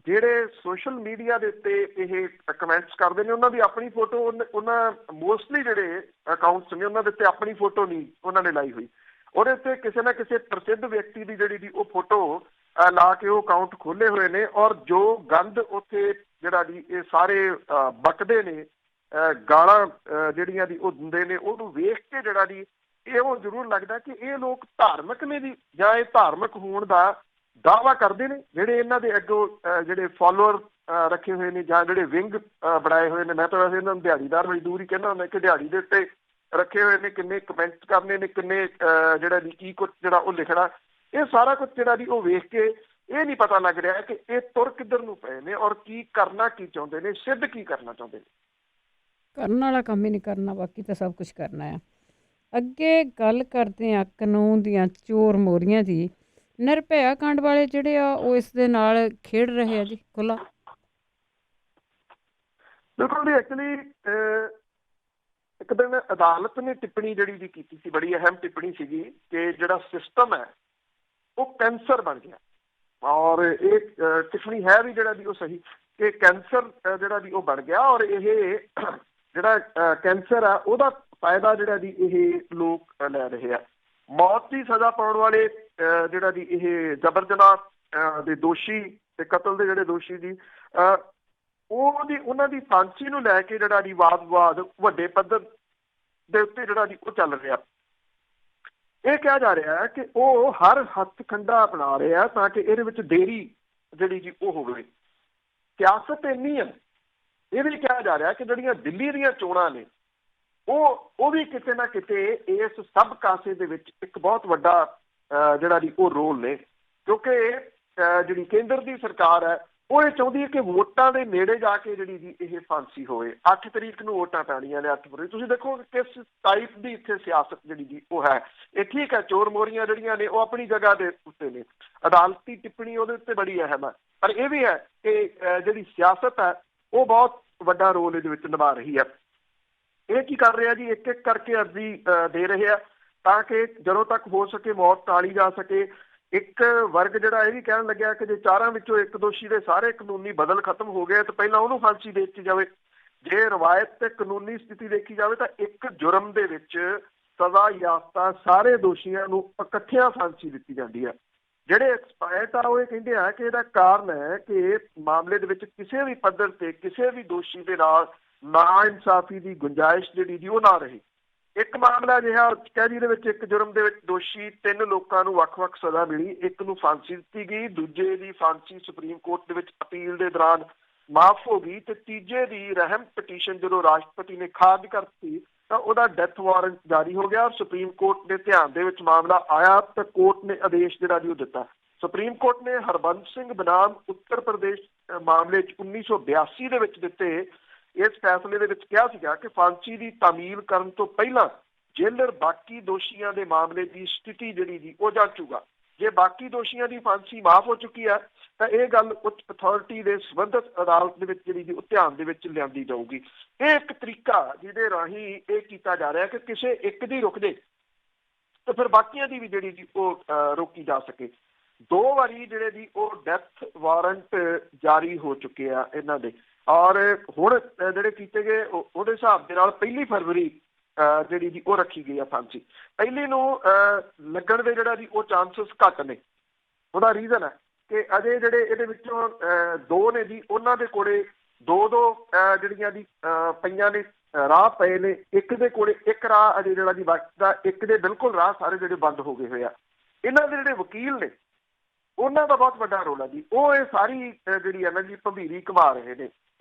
ਜਿਹੜੇ ਸੋਸ਼ਲ ਮੀਡੀਆ ਦੇ ਉੱਤੇ ਇਹ ਕਮੈਂਟਸ ਕਰਦੇ ਨੇ ਉਹਨਾਂ ਦੀ ਆਪਣੀ ਫੋਟੋ ਉਹਨਾਂ ਮੋਸਟਲੀ ਜਿਹੜੇ ਅਕਾਊਂਟਸ ਨੇ ਉਹਨਾਂ ਦੇ ਉੱਤੇ ਆਪਣੀ ਫੋਟੋ ਨਹੀਂ ਉਹਨਾਂ ਨੇ ਲਾਈ ਹੋਈ, ਉਹਦੇ ਉੱਤੇ ਕਿਸੇ ਨਾ ਕਿਸੇ ਪ੍ਰਸਿੱਧ ਵਿਅਕਤੀ ਦੀ ਜਿਹੜੀ ਉਹ ਫੋਟੋ ਲਾ ਕੇ ਉਹ ਅਕਾਊਂਟ ਖੋਲੇ ਹੋਏ ਨੇ। ਔਰ ਜੋ ਗੰਦ ਉੱਥੇ ਜਿਹੜਾ ਜੀ ਇਹ ਸਾਰੇ ਬਕਦੇ ਨੇ, ਗਾਲਾਂ ਜਿਹੜੀਆਂ ਦੀ ਉਹ ਦਿੰਦੇ ਨੇ, ਉਹਨੂੰ ਵੇਖ ਕੇ ਜਿਹੜਾ ਜੀ ਇਹ ਉਹ ਜ਼ਰੂਰ ਲੱਗਦਾ ਕਿ ਇਹ ਲੋਕ ਧਾਰਮਿਕ ਨੇ ਜੀ, ਜਾਂ ਇਹ ਧਾਰਮਿਕ ਹੋਣ ਦਾ ਦਾਅਵਾ ਕਰਦੇ ਨੇ ਜਿਹੜੇ ਇਹਨਾਂ ਦੇ ਅੱਗੋਂ ਜਿਹੜੇ ਫਾਲੋਅਰ ਰੱਖੇ ਹੋਏ ਨੇ ਜਾਂ ਜਿਹੜੇ ਵਿੰਗ ਬਣਾਏ ਹੋਏ ਨੇ। ਮੈਂ ਤਾਂ ਵੈਸੇ ਇਹਨਾਂ ਨੂੰ ਦਿਹਾੜੀਦਾਰ ਮਜ਼ਦੂਰ ਹੀ ਕਹਿੰਦਾ ਹੁੰਦਾ ਕਿ ਦਿਹਾੜੀ ਦੇ ਉੱਤੇ ਰੱਖੇ ਹੋਏ ਨੇ, ਕਿੰਨੇ ਕਮੈਂਟਸ ਕਰਨੇ ਨੇ, ਕਿੰਨੇ ਜਿਹੜਾ ਜੀ ਕੀ ਕੁਛ ਜਿਹੜਾ ਉਹ ਲਿਖਣਾ, ਇਹ ਸਾਰਾ ਕੁਛ ਜਿਹੜਾ ਜੀ ਉਹ ਵੇਖ ਕੇ ਇਹ ਨਹੀਂ ਪਤਾ ਲੱਗ ਰਿਹਾ ਕਿ ਇਹ ਤੁਰ ਕਿੱਧਰ ਨੂੰ ਪਏ ਨੇ ਔਰ ਕੀ ਕਰਨਾ ਕੀ ਚਾਹੁੰਦੇ ਨੇ, ਸਿੱਧ ਕੀ ਕਰਨਾ ਚਾਹੁੰਦੇ ਨੇ। ਕਰਨ ਵਾਲਾ ਕੰਮ ਹੀ ਨਹੀਂ ਕਰਨਾ, ਬਾਕੀ ਤਾਂ ਸਭ ਕੁਝ ਕਰਨਾ ਆ। ਅੱਗੇ ਗੱਲ ਕਰਦੇ ਆ ਕਾਨੂੰਨ ਦੀਆਂ ਚੋਰ ਮੋਰੀਆਂ ਦੀ। ਨਿਰਭਇਆ ਕਾਂਡ ਵਾਲੇ ਜਿਹੜੇ ਆ ਉਹ ਇਸ ਦੇ ਨਾਲ ਖੇਡ ਰਹੇ ਆ ਜੀ ਖੁੱਲਾ। ਬਿਲਕੁਲ ਜੀ, ਐਕਚੁਅਲੀ ਇੱਕ ਦਿਨ ਅਦਾਲਤ ਨੇ ਟਿੱਪਣੀ ਜਿਹੜੀ ਜੀ ਕੀਤੀ ਸੀ, ਬੜੀ ਅਹਿਮ ਟਿੱਪਣੀ ਸੀਗੀ ਕਿ ਜਿਹੜਾ ਸਿਸਟਮ ਹੈ ਉਹ ਕੈਂਸਰ ਬਣ ਗਿਆ। ਔਰ ਇਹ ਟਿੱਪਣੀ ਹੈ ਵੀ ਜਿਹੜਾ ਜੀ ਉਹ ਸਹੀ ਕਿ ਕੈਂਸਰ ਜਿਹੜਾ ਜੀ ਉਹ ਬਣ ਗਿਆ ਔਰ ਇਹ ਜਿਹੜਾ ਕੈਂਸਰ ਆ ਉਹਦਾ ਫਾਇਦਾ ਜਿਹੜਾ ਜੀ ਇਹ ਲੋਕ ਲੈ ਰਹੇ ਆ। ਮੌਤ ਦੀ ਸਜ਼ਾ ਪਾਉਣ ਵਾਲੇ ਜਿਹੜਾ ਜੀ ਇਹ ਜਬਰ ਜਨਾਹ ਦੇ ਦੋਸ਼ੀ ਤੇ ਕਤਲ ਦੇ ਜਿਹੜੇ ਦੋਸ਼ੀ ਜੀ ਉਹਨਾਂ ਦੀ ਫਾਂਸੀ ਨੂੰ ਲੈ ਕੇ ਜਿਹੜਾ ਜੀ ਵਾਦ ਵਿਵਾਦ ਵੱਡੇ ਪੱਧਰ ਦੇ ਉੱਤੇ ਜਿਹੜਾ ਜੀ ਉਹ ਚੱਲ ਰਿਹਾ। ਇਹ ਕਿਹਾ ਜਾ ਰਿਹਾ ਹੈ ਕਿ ਉਹ ਹਰ ਹੱਥ ਖੰਡਾ ਅਪਣਾ ਰਹੇ ਆ ਤਾਂ ਕਿ ਇਹਦੇ ਵਿੱਚ ਦੇਰੀ ਜਿਹੜੀ ਜੀ ਉਹ ਹੋਵੇ। ਸਿਆਸਤ ਇੰਨੀ ਹੈ, ਇਹ ਵੀ ਕਿਹਾ ਜਾ ਰਿਹਾ ਕਿ ਜਿਹੜੀਆਂ ਦਿੱਲੀ ਦੀਆਂ ਚੋਣਾਂ ਨੇ ਉਹ ਵੀ ਕਿਤੇ ਨਾ ਕਿਤੇ ਇਸ ਸਭ ਕਾਸੇ ਦੇ ਵਿੱਚ ਇੱਕ ਬਹੁਤ ਵੱਡਾ ਜਿਹੜਾ ਜੀ ਉਹ ਰੋਲ ਨੇ, ਕਿਉਂਕਿ ਜਿਹੜੀ ਕੇਂਦਰ ਦੀ ਸਰਕਾਰ ਹੈ ਉਹ ਇਹ ਚਾਹੁੰਦੀ ਹੈ ਕਿ ਵੋਟਾਂ ਦੇ ਨੇੜੇ ਜਾ ਕੇ ਜਿਹੜੀ ਜੀ ਇਹ ਫਾਂਸੀ ਹੋਵੇ। 8 ਤਰੀਕ ਨੂੰ ਵੋਟਾਂ ਪੈਣੀਆਂ ਨੇ, 8 ਫਰਵਰੀ। ਤੁਸੀਂ ਦੇਖੋ ਕਿਸ ਟਾਈਪ ਦੀ ਇੱਥੇ ਸਿਆਸਤ ਜਿਹੜੀ ਜੀ ਉਹ ਹੈ। ਇਹ ਠੀਕ ਹੈ, ਚੋਰ ਮੋਰੀਆਂ ਜਿਹੜੀਆਂ ਨੇ ਉਹ ਆਪਣੀ ਜਗ੍ਹਾ ਦੇ ਉੱਤੇ ਨੇ, ਅਦਾਲਤੀ ਟਿੱਪਣੀ ਉਹਦੇ ਉੱਤੇ ਬੜੀ ਅਹਿਮ ਹੈ, ਪਰ ਇਹ ਵੀ ਹੈ ਕਿ ਜਿਹੜੀ ਸਿਆਸਤ ਹੈ ਉਹ ਬਹੁਤ ਵੱਡਾ ਰੋਲ ਇਹਦੇ ਵਿੱਚ ਨਿਭਾ ਰਹੀ ਹੈ। ਇਹ ਕੀ ਕਰ ਰਿਹਾ ਜੀ, ਇੱਕ ਇੱਕ ਕਰਕੇ ਅਰਜ਼ੀ ਦੇ ਰਹੇ ਆ ਤਾਂ ਕਿ ਜਦੋਂ ਤੱਕ ਹੋ ਸਕੇ ਮੌਤ ਟਾਲੀ ਜਾ ਸਕੇ। ਇੱਕ ਵਰਗ ਜਿਹੜਾ ਇਹ ਵੀ ਕਹਿਣ ਲੱਗਿਆ ਕਿ ਜੇ 4 ਵਿੱਚੋਂ ਇੱਕ ਦੋਸ਼ੀ ਦੇ ਸਾਰੇ ਕਾਨੂੰਨੀ ਬਦਲ ਖਤਮ ਹੋ ਗਏ ਤਾਂ ਪਹਿਲਾਂ ਉਹਨੂੰ ਫਾਂਸੀ ਦੇ ਦਿੱਤੀ ਜਾਵੇ। ਜੇ ਰਵਾਇਤ ਤੇ ਕਾਨੂੰਨੀ ਸਥਿਤੀ ਦੇਖੀ ਜਾਵੇ ਤਾਂ ਇੱਕ ਜੁਰਮ ਦੇ ਵਿੱਚ ਸਜ਼ਾ ਯਾਫਤਾ ਸਾਰੇ ਦੋਸ਼ੀਆਂ ਨੂੰ ਇਕੱਠਿਆਂ ਫਾਂਸੀ ਦਿੱਤੀ ਜਾਂਦੀ ਹੈ। ਜਿਹੜੇ ਐਕਸਪਰਟ ਆ ਉਹ ਇਹ ਕਹਿੰਦੇ ਆ ਕਿ ਇਹਦਾ ਕਾਰਨ ਹੈ ਕਿ ਮਾਮਲੇ ਦੇ ਵਿੱਚ ਕਿਸੇ ਵੀ ਪੱਧਰ ਤੇ ਕਿਸੇ ਵੀ ਦੋਸ਼ੀ ਦੇ ਨਾਲ ਨਾ ਇਨਸਾਫੀ ਦੀ ਗੁੰਜਾਇਸ਼ ਜਿਹੜੀ ਜੀ ਉਹ ਨਾ ਰਹੀ। ਇੱਕ ਮਾਮਲਾ ਅਜਿਹਾ ਕਹਿ ਜਿਹਦੇ ਵਿੱਚ ਇੱਕ ਜੁਰਮ ਦੇ ਵਿੱਚ ਦੋਸ਼ੀ 3 ਲੋਕਾਂ ਨੂੰ ਵੱਖ-ਵੱਖ ਸਜ਼ਾ ਮਿਲੀ, ਇੱਕ ਨੂੰ ਫਾਂਸੀ ਦਿੱਤੀ ਗਈ, ਦੂਜੇ ਦੀ ਫਾਂਸੀ ਸੁਪਰੀਮ ਕੋਰਟ ਦੇ ਵਿੱਚ ਅਪੀਲ ਦੇ ਦੌਰਾਨ ਮਾਫ ਹੋ ਗਈ ਤੇ ਤੀਜੇ ਦੀ ਰਹਿਮ ਪਟੀਸ਼ਨ ਜਦੋਂ ਰਾਸ਼ਟਰਪਤੀ ਨੇ ਖਾਰਜ ਕਰਤੀ ਤਾਂ ਉਹਦਾ ਡੈਥ ਵਾਰੰਟ ਜਾਰੀ ਹੋ ਗਿਆ। ਸੁਪਰੀਮ ਕੋਰਟ ਦੇ ਧਿਆਨ ਦੇ ਵਿੱਚ ਮਾਮਲਾ ਆਇਆ ਤਾਂ ਕੋਰਟ ਨੇ ਆਦੇਸ਼ ਜਿਹੜਾ ਜੀ ਉਹ ਦਿੱਤਾ। ਸੁਪਰੀਮ ਕੋਰਟ ਨੇ ਹਰਬੰਸ ਸਿੰਘ ਬਨਾਮ ਉੱਤਰ ਪ੍ਰਦੇਸ਼ ਮਾਮਲੇ 'ਚ 1982 ਦੇ ਵਿੱਚ ਦਿੱਤੇ ਇਸ ਫੈਸਲੇ ਦੇ ਵਿੱਚ ਕਿਹਾ ਸੀਗਾ ਕਿ ਫਾਂਸੀ ਦੀ ਤਾਮੀਲ ਕਰਨ ਤੋਂ ਪਹਿਲਾਂ ਜੇਲਰ ਬਾਕੀ ਦੋਸ਼ੀਆਂ ਦੇ ਮਾਮਲੇ ਦੀ ਸਥਿਤੀ ਜਿਹੜੀ ਜੀ ਉਹ ਜਾਂਚੂਗਾ। ਜੇ ਬਾਕੀ ਦੋਸ਼ੀਆਂ ਦੀ ਫਾਂਸੀ ਮਾਫ ਹੋ ਚੁੱਕੀ ਹੈ ਤਾਂ ਇਹ ਗੱਲ ਉੱਚ ਅਥਾਰਟੀ ਦੇ ਸੰਬੰਧਿਤ ਅਦਾਲਤ ਦੇ ਵਿੱਚ ਜਿਹੜੀ ਜੀ ਉਹ ਧਿਆਨ ਦੇ ਵਿੱਚ ਲਿਆਂਦੀ ਜਾਊਗੀ। ਇਹ ਇੱਕ ਤਰੀਕਾ ਜਿਹਦੇ ਰਾਹੀਂ ਇਹ ਕੀਤਾ ਜਾ ਰਿਹਾ ਕਿ ਕਿਸੇ ਇੱਕ ਦੀ ਰੁਕ ਜੇ ਤਾਂ ਫਿਰ ਬਾਕੀਆਂ ਦੀ ਵੀ ਜਿਹੜੀ ਜੀ ਉਹ ਰੋਕੀ ਜਾ ਸਕੇ। 2 ਵਾਰੀ ਜਿਹੜੇ ਜੀ ਉਹ ਡੈਥ ਵਾਰੰਟ ਜਾਰੀ ਹੋ ਚੁੱਕੇ ਆ ਇਹਨਾਂ ਦੇ ਔਰ ਹੁਣ ਜਿਹੜੇ ਕੀਤੇ ਗਏ ਉਹਦੇ ਹਿਸਾਬ ਦੇ ਨਾਲ 1 ਫਰਵਰੀ ਜਿਹੜੀ ਜੀ ਉਹ ਰੱਖੀ ਗਈ ਆ ਫਾਂਸੀ। 1 ਨੂੰ ਲੱਗਣ ਦੇ ਜਿਹੜਾ ਜੀ ਉਹ ਚਾਂਸਸ ਘੱਟ ਨੇ। ਉਹਦਾ ਰੀਜ਼ਨ ਹੈ ਕਿ ਅਜੇ ਜਿਹੜੇ ਇਹਦੇ ਵਿੱਚੋਂ 2 ਨੇ ਜੀ ਉਹਨਾਂ ਦੇ ਕੋਲੇ 2 ਜਿਹੜੀਆਂ ਦੀ ਪਈਆਂ ਨੇ ਰਾਹ ਪਏ ਨੇ। ਇੱਕ ਦੇ ਕੋਲੇ ਇੱਕ ਰਾਹ ਅਜੇ ਜਿਹੜਾ ਜੀ ਬਚਦਾ, ਇੱਕ ਦੇ ਬਿਲਕੁਲ ਰਾਹ ਸਾਰੇ ਜਿਹੜੇ ਬੰਦ ਹੋ ਗਏ ਹੋਏ ਆ। ਇਹਨਾਂ ਦੇ ਜਿਹੜੇ ਵਕੀਲ ਨੇ ਉਹਨਾਂ ਦਾ ਬਹੁਤ ਵੱਡਾ ਰੋਲ ਹੈ ਜੀ। ਉਹ ਇਹ ਸਾਰੀ ਜਿਹੜੀ ਹੈ ਨਾ ਜੀ ਭੰਬੀਰੀ ਘੁਮਾ ਰਹੇ ਨੇ।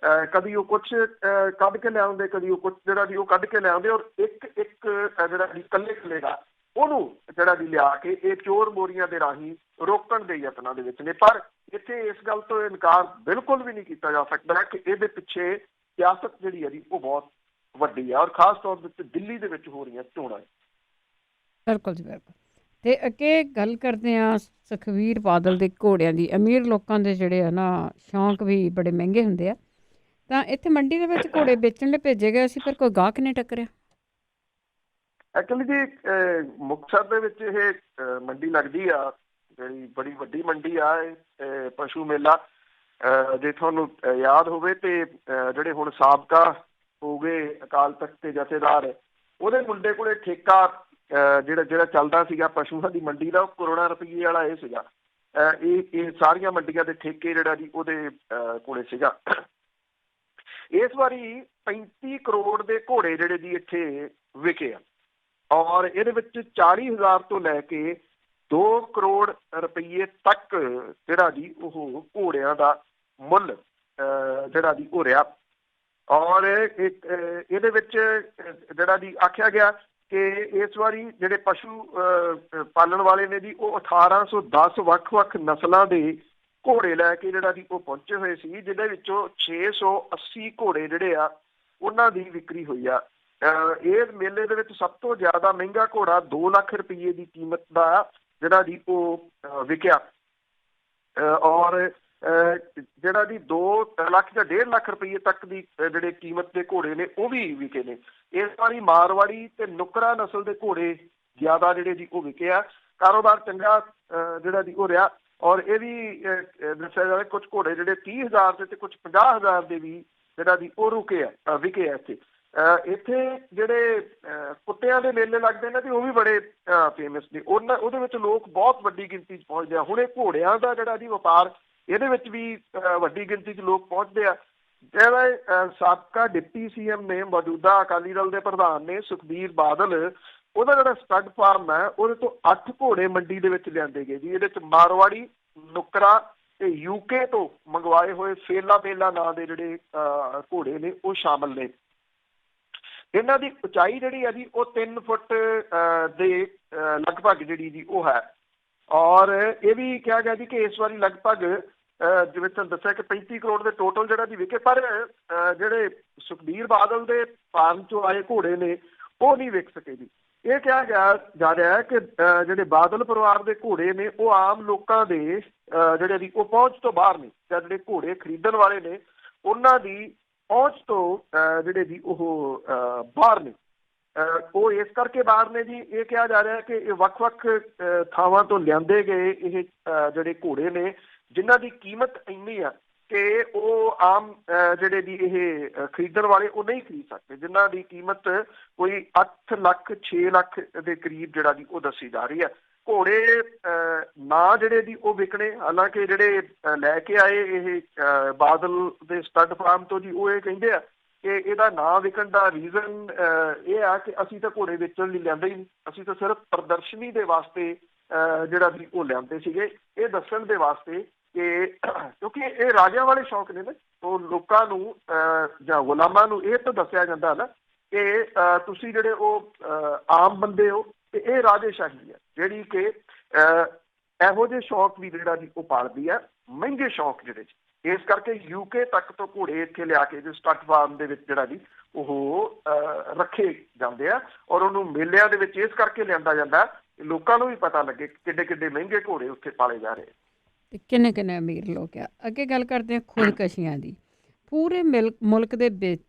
ਕਦੀ ਉਹ ਕੁਛ ਕੱਢ ਕੇ ਲਿਆਉਂਦੇ, ਕਦੀ ਉਹ ਕੁਛ ਜਿਹੜਾ ਜੀ ਉਹ ਕੱਢ ਕੇ ਲਿਆਉਂਦੇ ਔਰ ਇੱਕ ਜਿਹੜਾ ਜੀ ਇਕੱਲੇ ਦਾ ਉਹਨੂੰ ਜਿਹੜਾ ਜੀ ਲਿਆ ਕੇ ਇਹ ਚੋਰ ਮੋਰੀਆਂ ਦੇ ਰਾਹੀਂ ਰੋਕਣ ਦੇ ਯਤਨਾਂ ਦੇ ਵਿੱਚ ਨੇ। ਪਰ ਇੱਥੇ ਇਸ ਗੱਲ ਤੋਂ ਇਨਕਾਰ ਬਿਲਕੁਲ ਵੀ ਨਹੀਂ ਕੀਤਾ ਜਾ ਸਕਦਾ ਕਿ ਇਹਦੇ ਪਿੱਛੇ ਸਿਆਸਤ ਜਿਹੜੀ ਹੈ ਜੀ ਉਹ ਬਹੁਤ ਵੱਡੀ ਹੈ ਔਰ ਖਾਸ ਤੌਰ ਤੇ ਦਿੱਲੀ ਦੇ ਵਿੱਚ ਹੋ ਰਹੀਆਂ ਚੋਣਾਂ। ਬਿਲਕੁਲ ਜੀ, ਬਿਲਕੁਲ। ਤੇ ਅੱਗੇ ਗੱਲ ਕਰਦੇ ਆ ਸੁਖਬੀਰ ਬਾਦਲ ਦੇ ਘੋੜਿਆਂ ਦੀ। ਅਮੀਰ ਲੋਕਾਂ ਦੇ ਜਿਹੜੇ ਆ ਨਾ ਸ਼ੌਂਕ ਵੀ ਬੜੇ ਮਹਿੰਗੇ ਹੁੰਦੇ ਆ, ਤਾਂ ਇੱਥੇ ਮੰਡੀ ਦੇ ਵਿੱਚ ਘੋੜੇ ਵੇਚਣ ਲਈ ਭੇਜੇ ਗਏ ਸੀ, ਪਰ ਕੋਈ ਗਾਹਕ ਨਹੀਂ ਟੱਕਰਿਆ। ਐਕਚੁਅਲੀ ਜੀ ਮੁਕਤਸਰ ਦੇ ਵਿੱਚ ਇਹ ਮੰਡੀ ਲੱਗਦੀ ਆ, ਜਿਹੜੀ ਬੜੀ ਵੱਡੀ ਮੰਡੀ ਆ ਇਹ ਪਸ਼ੂ ਮੇਲਾ। ਜੇ ਤੁਹਾਨੂੰ ਯਾਦ ਹੋਵੇ ਤੇ ਜਿਹੜੇ ਹੁਣ ਸਾਬਕਾ ਹੋ ਗਏ ਅਕਾਲ ਤਖਤ ਦੇ ਜਥੇਦਾਰ, ਉਹਦੇ ਮੁੰਡੇ ਕੋਲੇ ਠੇਕਾ ਜਿਹੜਾ ਚੱਲਦਾ ਸੀਗਾ ਪਸ਼ੂਆਂ ਦੀ ਮੰਡੀ ਦਾ, ਉਹ ਕਰੋੜਾਂ ਰੁਪਈਏ ਵਾਲਾ ਇਹ ਸੀਗਾ। ਇਹ ਸਾਰੀਆਂ ਮੰਡੀਆਂ ਦੇ ਠੇਕੇ ਜਿਹੜਾ ਜੀ ਉਹਦੇ ਕੋਲੇ ਸੀਗਾ। ਇਸ ਵਾਰੀ 35 ਕਰੋੜ ਦੇ ਘੋੜੇ ਜਿਹੜੇ ਜੀ ਇੱਥੇ ਵਿਕੇ ਆ, ਔਰ ਇਹਦੇ ਵਿੱਚ 40,000 ਤੋਂ ਲੈ ਕੇ 2 ਕਰੋੜ ਰੁਪਈਏ ਤੱਕ ਜਿਹੜਾ ਜੀ ਉਹ ਘੋੜਿਆਂ ਦਾ ਮੁੱਲ ਜਿਹੜਾ ਜੀ ਉਹ ਰਿਹਾ। ਔਰ ਇਹਦੇ ਵਿੱਚ ਜਿਹੜਾ ਜੀ ਆਖਿਆ ਗਿਆ ਕਿ ਇਸ ਵਾਰੀ ਜਿਹੜੇ ਪਸ਼ੂ ਪਾਲਣ ਵਾਲੇ ਨੇ ਜੀ ਉਹ 1810 ਵੱਖ-ਵੱਖ ਨਸਲਾਂ ਦੇ ਘੋੜੇ ਲੈ ਕੇ ਜਿਹੜਾ ਜੀ ਉਹ ਪਹੁੰਚੇ ਹੋਏ ਸੀ, ਜਿਹਦੇ ਵਿੱਚੋਂ 680 ਘੋੜੇ ਜਿਹੜੇ ਆ ਉਹਨਾਂ ਦੀ ਵਿਕਰੀ ਹੋਈ ਆ। ਇਸ ਮੇਲੇ ਦੇ ਵਿੱਚ ਸਭ ਤੋਂ ਜ਼ਿਆਦਾ ਮਹਿੰਗਾ ਘੋੜਾ 2 ਲੱਖ ਰੁਪਈਏ ਦੀ ਕੀਮਤ ਦਾ ਜਿਹੜਾ ਜੀ ਉਹ ਵਿਕਿਆ, ਔਰ ਜਿਹੜਾ ਜੀ 2 ਲੱਖ ਜਾਂ 1.5 ਲੱਖ ਰੁਪਈਏ ਤੱਕ ਦੀ ਜਿਹੜੇ ਕੀਮਤ ਦੇ ਘੋੜੇ ਨੇ ਉਹ ਵੀ ਵਿਕੇ ਨੇ। ਇਸ ਵਾਰੀ ਮਾਰਵਾੜੀ ਤੇ ਨੁਕਰਾ ਨਸਲ ਦੇ ਘੋੜੇ ਜ਼ਿਆਦਾ ਜਿਹੜੇ ਜੀ ਉਹ ਵਿਕੇ ਆ। ਕਾਰੋਬਾਰ ਚੰਗਾ ਜਿਹੜਾ ਜੀ ਉਹ ਰਿਹਾ, ਔਰ ਇਹ ਵੀ ਦੱਸਿਆ ਜਾਵੇ ਕੁਝ ਘੋੜੇ ਜਿਹੜੇ 30,000 ਦੇ ਤੇ ਕੁਝ 50,000 ਦੇ ਵੀ ਜਿਹੜਾ ਜੀ ਉਹ ਵਿਕੇ ਆ ਇੱਥੇ ਜਿਹੜੇ ਕੁੱਤਿਆਂ ਦੇ ਮੇਲੇ ਲੱਗਦੇ ਨੇ ਤੇ ਉਹ ਵੀ ਬੜੇ ਫੇਮਸ ਨੇ। ਉਹਦੇ ਵਿੱਚ ਲੋਕ ਬਹੁਤ ਵੱਡੀ ਗਿਣਤੀ 'ਚ ਪਹੁੰਚਦੇ ਆ। ਹੁਣ ਇਹ ਘੋੜਿਆਂ ਦਾ ਜਿਹੜਾ ਜੀ ਵਪਾਰ, ਇਹਦੇ ਵਿੱਚ ਵੀ ਵੱਡੀ ਗਿਣਤੀ 'ਚ ਲੋਕ ਪਹੁੰਚਦੇ ਆ। ਜਿਹੜਾ ਸਾਬਕਾ ਡਿਪਟੀ CM ਨੇ, ਮੌਜੂਦਾ ਅਕਾਲੀ ਦਲ ਦੇ ਪ੍ਰਧਾਨ ਨੇ ਸੁਖਬੀਰ ਬਾਦਲ, ਉਹਦਾ ਜਿਹੜਾ ਸਟੱਡ ਫਾਰਮ ਹੈ ਉਹਦੇ ਤੋਂ 8 ਘੋੜੇ ਮੰਡੀ ਦੇ ਵਿੱਚ ਲਿਆਂਦੇ ਗਏ ਜੀ। ਇਹਦੇ 'ਚ ਮਾਰਵਾੜੀ, ਨੁਕਰਾ ਤੇ UK ਤੋਂ ਮੰਗਵਾਏ ਹੋਏ ਫੇਲਾ ਨਾਂ ਦੇ ਜਿਹੜੇ ਘੋੜੇ ਨੇ ਉਹ ਸ਼ਾਮਲ ਨੇ। ਇਹਨਾਂ ਦੀ ਉਚਾਈ ਜਿਹੜੀ ਹੈ ਜੀ ਉਹ 3 ਫੁੱਟ ਦੇ ਲਗਭਗ ਜਿਹੜੀ ਜੀ ਉਹ ਹੈ, ਔਰ ਇਹ ਵੀ ਕਿਹਾ ਗਿਆ ਜੀ ਕਿ ਇਸ ਵਾਰੀ ਲਗਭਗ ਜਿਵੇਂ ਤੁਹਾਨੂੰ ਦੱਸਿਆ ਕਿ 35 ਕਰੋੜ ਦੇ ਟੋਟਲ ਜਿਹੜਾ ਜੀ ਵਿਕੇ, ਪਰ ਜਿਹੜੇ ਸੁਖਬੀਰ ਬਾਦਲ ਦੇ ਫਾਰਮ 'ਚੋਂ ਆਏ ਘੋੜੇ ਨੇ ਉਹ ਨਹੀਂ ਵਿਕ ਸਕੇ ਜੀ। ਇਹ ਕਿਹਾ ਜਾ ਰਿਹਾ ਹੈ ਕਿ ਜਿਹੜੇ ਬਾਦਲ ਪਰਿਵਾਰ ਦੇ ਘੋੜੇ ਨੇ ਉਹ ਆਮ ਲੋਕਾਂ ਦੇ ਜਿਹੜੇ ਦੀ ਉਹ ਪਹੁੰਚ ਤੋਂ ਬਾਹਰ ਨੇ, ਜਾਂ ਜਿਹੜੇ ਘੋੜੇ ਖਰੀਦਣ ਵਾਲੇ ਨੇ ਉਹਨਾਂ ਦੀ ਪਹੁੰਚ ਤੋਂ ਜਿਹੜੇ ਜੀ ਉਹ ਬਾਹਰ ਨੇ। ਉਹ ਇਸ ਕਰਕੇ ਬਾਹਰ ਨੇ ਜੀ, ਇਹ ਕਿਹਾ ਜਾ ਰਿਹਾ ਕਿ ਇਹ ਵੱਖ-ਵੱਖ ਥਾਵਾਂ ਤੋਂ ਲਿਆਂਦੇ ਗਏ ਇਹ ਜਿਹੜੇ ਘੋੜੇ ਨੇ, ਜਿਨ੍ਹਾਂ ਦੀ ਕੀਮਤ ਇੰਨੀ ਆ ਕਿ ਉਹ ਆਮ ਜਿਹੜੇ ਦੀ ਇਹ ਖਰੀਦਣ ਵਾਲੇ ਉਹ ਨਹੀਂ ਖਰੀਦ ਸਕਦੇ, ਜਿਨ੍ਹਾਂ ਦੀ ਕੀਮਤ ਕੋਈ 8 ਲੱਖ 6 ਲੱਖ ਦੇ ਕਰੀਬ ਜਿਹੜਾ ਦੀ ਉਹ ਦੱਸੀ ਜਾ ਰਹੀ ਹੈ। ਘੋੜੇ ਨਾ ਜਿਹੜੇ ਦੀ ਉਹ ਵਿਕਣੇ, ਹਾਲਾਂਕਿ ਜਿਹੜੇ ਲੈ ਕੇ ਆਏ ਇਹ ਬਾਦਲ ਦੇ ਸਟੱਡ ਫਾਰਮ ਤੋਂ ਜੀ ਉਹ ਇਹ ਕਹਿੰਦੇ ਆ ਕਿ ਇਹਦਾ ਨਾਂ ਵਿਕਣ ਦਾ ਰੀਜ਼ਨ ਇਹ ਆ ਕਿ ਅਸੀਂ ਤਾਂ ਘੋੜੇ ਵੇਚਣ ਲਈ ਲਿਆਂਦੇ ਹੀ ਨਹੀਂ, ਅਸੀਂ ਤਾਂ ਸਿਰਫ ਪ੍ਰਦਰਸ਼ਨੀ ਦੇ ਵਾਸਤੇ ਜਿਹੜਾ ਵੀ ਉਹ ਲਿਆਂਦੇ ਸੀਗੇ, ਇਹ ਦੱਸਣ ਦੇ ਵਾਸਤੇ ਕਿ ਕਿਉਂਕਿ ਇਹ ਰਾਜਿਆਂ ਵਾਲੇ ਸ਼ੌਕ ਨੇ ਨਾ, ਉਹ ਲੋਕਾਂ ਨੂੰ ਜਾਂ ਗੁਲਾਮਾਂ ਨੂੰ ਇਹ ਤਾਂ ਦੱਸਿਆ ਜਾਂਦਾ ਨਾ ਕਿ ਤੁਸੀਂ ਜਿਹੜੇ ਉਹ ਆਮ ਬੰਦੇ ਹੋ ਤੇ ਇਹ ਰਾਜੇਸ਼ਾਹੀ ਹੈ ਜਿਹੜੀ ਕਿ ਇਹੋ ਜਿਹੇ ਸ਼ੌਕ ਵੀ ਜਿਹੜਾ ਜੀ ਉਹ ਪਾਲਦੀ ਹੈ, ਮਹਿੰਗੇ ਸ਼ੌਕ ਜਿਹੜੇ ਇਸ ਕਰਕੇ UK ਤੱਕ ਤੋਂ ਘੋੜੇ ਇੱਥੇ ਲਿਆ ਕੇ ਜੋ ਸਟੱਡ ਫਾਰਮ ਦੇ ਵਿੱਚ ਜਿਹੜਾ ਜੀ ਉਹ ਰੱਖੇ ਜਾਂਦੇ ਆ, ਔਰ ਉਹਨੂੰ ਮੇਲਿਆਂ ਦੇ ਵਿੱਚ ਇਸ ਕਰਕੇ ਲਿਆਂਦਾ ਜਾਂਦਾ ਲੋਕਾਂ ਨੂੰ ਵੀ ਪਤਾ ਲੱਗੇ ਕਿੱਡੇ ਕਿੱਡੇ ਮਹਿੰਗੇ ਘੋੜੇ ਉੱਥੇ ਪਾਲੇ ਜਾ ਰਹੇ ਤੇ ਕਿੰਨੇ ਕਿੰਨੇ ਅਮੀਰ ਲੋਕ ਆ। ਅੱਗੇ ਗੱਲ ਕਰਦੇ ਹਾਂ ਖੁਦਕਸ਼ੀਆਂ ਦੀ। ਪੂਰੇ ਮੁਲਕ ਦੇ ਵਿੱਚ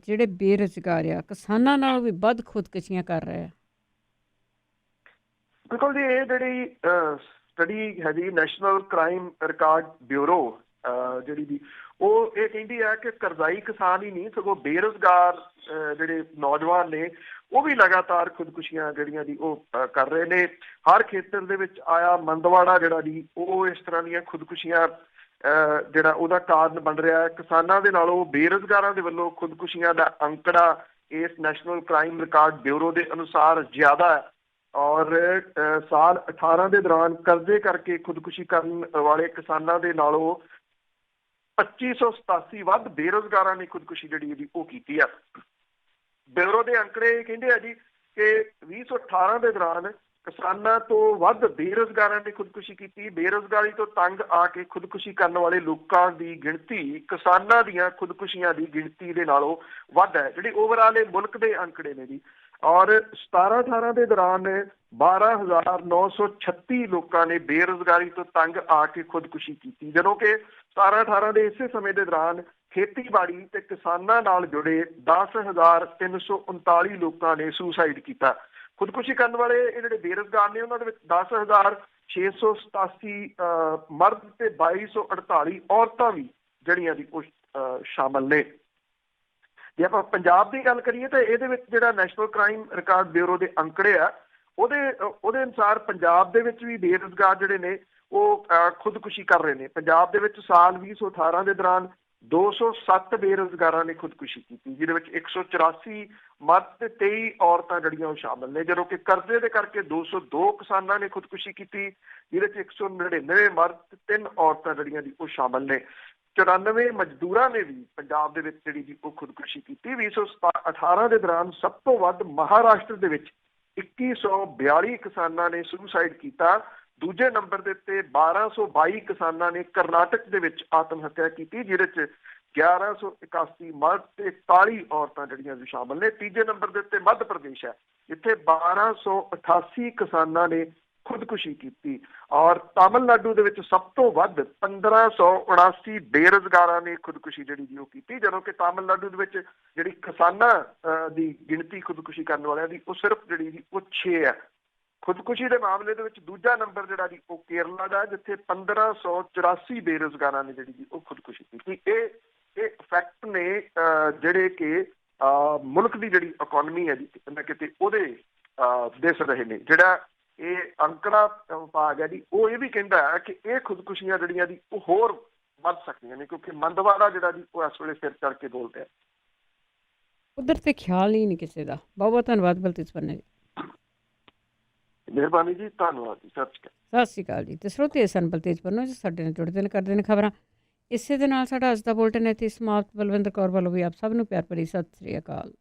ਜਿਹੜੇ ਬੇਰੁਜ਼ਗਾਰ ਆ, ਕਿਸਾਨਾਂ ਨਾਲੋਂ ਵੀ ਵੱਧ ਖੁਦਕਸ਼ੀਆਂ ਕਰ ਰਹੇ ਆ। ਬਿਲਕੁਲ ਜੀ, ਇਹ ਜਿਹੜੀ ਸਟੱਡੀ ਹੈ ਜੀ ਨੈਸ਼ਨਲ ਕ੍ਰਾਈਮ ਰਿਕਾਰਡ ਬਿਊਰੋ ਜਿਹੜੀ ਦੀ ਉਹ ਇਹ ਕਹਿੰਦੀ ਹੈ ਕਿ ਕਰਜ਼ਾਈ ਕਿਸਾਨ ਹੀ ਨਹੀਂ ਸਗੋਂ ਬੇਰੁਜ਼ਗਾਰ ਜਿਹੜੇ ਨੌਜਵਾਨ ਨੇ ਉਹ ਵੀ ਲਗਾਤਾਰ ਖੁਦਕੁਸ਼ੀਆਂ ਜਿਹੜੀਆਂ ਦੀ ਉਹ ਕਰ ਰਹੇ ਨੇ। ਹਰ ਖੇਤਰ ਦੇ ਵਿੱਚ ਆਇਆ ਮੰਦਵਾੜਾ ਜਿਹੜਾ ਦੀ ਉਹ ਇਸ ਤਰ੍ਹਾਂ ਦੀਆਂ ਖੁਦਕੁਸ਼ੀਆਂ ਜਿਹੜਾ ਉਹਦਾ ਕਾਰਨ ਬਣ ਰਿਹਾ ਹੈ। ਕਿਸਾਨਾਂ ਦੇ ਨਾਲੋਂ ਬੇਰੁਜ਼ਗਾਰਾਂ ਦੇ ਵੱਲੋਂ ਖੁਦਕੁਸ਼ੀਆਂ ਦਾ ਅੰਕੜਾ ਇਸ ਨੈਸ਼ਨਲ ਕ੍ਰਾਈਮ ਰਿਕਾਰਡ ਬਿਊਰੋ ਦੇ ਅਨੁਸਾਰ ਜ਼ਿਆਦਾ ਹੈ, ਔਰ ਸਾਲ 18 ਦੇ ਦੌਰਾਨ ਕਰਜ਼ੇ ਕਰਕੇ ਖੁਦਕੁਸ਼ੀ ਕਰਨ ਵਾਲੇ ਕਿਸਾਨਾਂ ਦੇ ਨਾਲੋਂ 2587 ਵੱਧ ਬੇਰੁਜ਼ਗਾਰਾਂ ਨੇ ਖੁਦਕੁਸ਼ੀ ਜਿਹੜੀ ਇਹਦੀ ਉਹ ਕੀਤੀ ਆ। ਬਿਊਰੋ ਦੇ ਅੰਕੜੇ ਕਹਿੰਦੇ ਆ ਜੀ ਕਿ 2018 ਦੇ ਦੌਰਾਨ ਕਿਸਾਨਾਂ ਤੋਂ ਵੱਧ ਬੇਰੁਜ਼ਗਾਰਾਂ ਨੇ ਖੁਦਕੁਸ਼ੀ ਕੀਤੀ। ਬੇਰੁਜ਼ਗਾਰੀ ਤੋਂ ਤੰਗ ਆ ਕੇ ਖੁਦਕੁਸ਼ੀ ਕਰਨ ਵਾਲੇ ਲੋਕਾਂ ਦੀ ਗਿਣਤੀ ਕਿਸਾਨਾਂ ਦੀਆਂ ਖੁਦਕੁਸ਼ੀਆਂ ਦੀ ਗਿਣਤੀ ਦੇ ਨਾਲੋਂ ਵੱਧ ਹੈ, ਜਿਹੜੀ ਓਵਰਆਲ ਇਹ ਮੁਲਕ ਦੇ ਅੰਕੜੇ ਨੇ ਜੀ। ਔਰ 17-18 ਦੇ ਦੌਰਾਨ 12,936 ਲੋਕਾਂ ਨੇ ਬੇਰੁਜ਼ਗਾਰੀ ਤੋਂ ਤੰਗ ਆ ਕੇ ਖੁਦਕੁਸ਼ੀ ਕੀਤੀ, ਜਦੋਂ ਕਿ 17-18 ਦੇ ਇਸੇ ਸਮੇਂ ਦੇ ਦੌਰਾਨ ਖੇਤੀਬਾੜੀ ਤੇ ਕਿਸਾਨਾਂ ਨਾਲ ਜੁੜੇ 10,339 ਲੋਕਾਂ ਨੇ ਸੁਸਾਈਡ ਕੀਤਾ। ਖੁਦਕੁਸ਼ੀ ਕਰਨ ਵਾਲੇ ਇਹ ਜਿਹੜੇ ਬੇਰੁਜ਼ਗਾਰ ਨੇ ਉਹਨਾਂ ਦੇ ਵਿੱਚ 10,687 ਮਰਦ ਤੇ 2,248 ਔਰਤਾਂ ਵੀ ਜਿਹੜੀਆਂ ਦੀ ਉਹ ਸ਼ਾਮਲ ਨੇ। ਜੇ ਆਪਾਂ ਪੰਜਾਬ ਦੀ ਗੱਲ ਕਰੀਏ ਤਾਂ ਇਹਦੇ ਵਿੱਚ ਜਿਹੜਾ ਨੈਸ਼ਨਲ ਕ੍ਰਾਈਮ ਰਿਕਾਰਡ ਬਿਊਰੋ ਦੇ ਅੰਕੜੇ ਆ ਉਹਦੇ ਅਨੁਸਾਰ ਪੰਜਾਬ ਦੇ ਵਿੱਚ ਵੀ ਬੇਰੁਜ਼ਗਾਰ ਜਿਹੜੇ ਨੇ ਉਹ ਖੁਦਕੁਸ਼ੀ ਕਰ ਰਹੇ ਨੇ। ਪੰਜਾਬ ਦੇ ਵਿੱਚ ਸਾਲ 2018 ਦੇ ਦੌਰਾਨ 207 ਬੇਰੁਜ਼ਗਾਰਾਂ ਨੇ ਖੁਦਕੁਸ਼ੀ ਕੀਤੀ, ਜਿਹਦੇ ਵਿੱਚ 184 ਮਰਦ ਤੇ 23 ਔਰਤਾਂ ਜਿਹੜੀਆਂ ਉਹ ਸ਼ਾਮਲ ਨੇ। ਜਦੋਂ ਕਿ ਕਰਜ਼ੇ ਦੇ ਕਰਕੇ 202 ਕਿਸਾਨਾਂ ਨੇ ਖੁਦਕੁਸ਼ੀ ਕੀਤੀ, ਜਿਹਦੇ ਵਿੱਚ 199 ਮਰਦ ਤੇ 3 ਔਰਤਾਂ ਜਿਹੜੀਆਂ ਦੀ ਉਹ ਸ਼ਾਮਲ ਨੇ। 94 ਮਜ਼ਦੂਰਾਂ ਨੇ ਵੀ ਪੰਜਾਬ ਦੇ ਵਿੱਚ ਜਿਹੜੀ ਜੀ ਉਹ ਖੁਦਕੁਸ਼ੀ ਕੀਤੀ। 2018 ਦੇ ਦੌਰਾਨ ਸਭ ਤੋਂ ਵੱਧ ਮਹਾਰਾਸ਼ਟਰ ਦੇ ਵਿੱਚ 2142 ਕਿਸਾਨਾਂ ਨੇ ਸੁਸਾਈਡ ਕੀਤਾ। ਦੂਜੇ ਨੰਬਰ ਦੇ ਉੱਤੇ 1222 ਕਿਸਾਨਾਂ ਨੇ ਕਰਨਾਟਕ ਦੇ ਵਿੱਚ ਆਤਮ ਹੱਤਿਆ ਕੀਤੀ, ਜਿਹਦੇ ਚ 1181 ਮਰਦ ਤੇ 41 ਔਰਤਾਂ ਜਿਹੜੀਆਂ ਵੀ ਸ਼ਾਮਲ ਨੇ। ਤੀਜੇ ਨੰਬਰ ਦੇ ਉੱਤੇ ਮੱਧ ਪ੍ਰਦੇਸ਼ ਹੈ, ਜਿੱਥੇ 1288 ਕਿਸਾਨਾਂ ਨੇ ਖੁਦਕੁਸ਼ੀ ਕੀਤੀ। ਔਰ ਤਾਮਿਲਨਾਡੂ ਦੇ ਵਿੱਚ ਸਭ ਤੋਂ ਵੱਧ 1579 ਬੇਰੁਜ਼ਗਾਰਾਂ ਨੇ ਖੁਦਕੁਸ਼ੀ ਜਿਹੜੀ ਜੀ ਉਹ ਕੀਤੀ, ਜਦੋਂ ਕਿ ਤਾਮਿਲਨਾਡੂ ਦੇ ਵਿੱਚ ਜਿਹੜੀ ਕਿਸਾਨਾਂ ਦੀ ਗਿਣਤੀ ਖੁਦਕੁਸ਼ੀ ਕਰਨ ਵਾਲਿਆਂ ਦੀ ਉਹ ਸਿਰਫ ਜਿਹੜੀ ਜੀ ਉਹ 6 ਹੈ। ਖੁਦਕੁਸ਼ੀ ਦੇ ਮਾਮਲੇ ਦੇ ਵਿੱਚ ਦੂਜਾ ਨੰਬਰ ਜਿਹੜਾ ਜੀ ਉਹ ਕੇਰਲਾ ਦਾ, ਜਿੱਥੇ 1584 ਬੇਰੁਜ਼ਗਾਰਾਂ ਨੇ ਜਿਹੜੀ ਜੀ ਉਹ ਖੁਦਕੁਸ਼ੀ ਕੀਤੀ। ਇਹ ਫੈਕਟ ਨੇ ਜਿਹੜੇ ਕਿ ਮੁਲਕ ਦੀ ਜਿਹੜੀ ਇਕੋਨਮੀ ਹੈ ਜੀ ਕਿਤੇ ਨਾ ਕਿਤੇ ਉਹਦੇ ਦਿਸ ਰਹੇ ਨੇ। ਜਿਹੜਾ ਇਹ ਅੰਕੜਾ ਵਿਭਾਗ ਹੈ ਜੀ ਉਹ ਇਹ ਵੀ ਕਹਿੰਦਾ ਹੈ ਕਿ ਇਹ ਖੁਦਕੁਸ਼ੀਆਂ ਜਿਹੜੀਆਂ ਦੀ ਉਹ ਹੋਰ ਵੱਧ ਸਕਦੀਆਂ ਨੇ, ਕਿਉਂਕਿ ਮੰਦਵਾੜਾ ਜਿਹੜਾ ਜੀ ਉਹ ਇਸ ਵੇਲੇ ਸਿਰ ਚੜ ਕੇ ਬੋਲ ਰਿਹਾ। ਉਧਰ ਤੇ ਖਿਆਲ ਹੀ ਨਹੀਂ ਕਿਸੇ ਦਾ। ਬਹੁਤ ਬਹੁਤ ਧੰਨਵਾਦ ਬਲਤੇਜ ਪੰਨਾ ਜੀ। ਮਿਹਰਬਾਨੀ ਜੀ, ਧੰਨਵਾਦ ਜੀ, ਸਤਿ ਸ਼੍ਰੀ ਸਤਿ ਅਕਾਲ। ਸ਼੍ਰੀ ਅਕਾਲ ਜੀ। ਤੇ ਸਰੋਤੇ ਸਨ ਬਲਤੇਜ ਪੰਨਾ ਜੀ, ਸਾਡੇ ਨਾਲ ਜੁੜਦੇ ਨੇ, ਕਰਦੇ ਨੇ ਖਬਰਾਂ। ਇਸੇ ਦੇ ਨਾਲ ਸਾਡਾ ਅੱਜ ਦਾ ਬੁਲਟਨ ਇੱਥੇ ਸਮਾਪਤ। ਬਲਵਿੰਦਰ ਕੌਰ ਵੱਲੋਂ ਵੀ ਆਪ ਸਭ ਨੂੰ ਪਿਆਰ ਭਰੀ ਸਤਿ ਸ਼੍ਰੀ ਅਕਾਲ।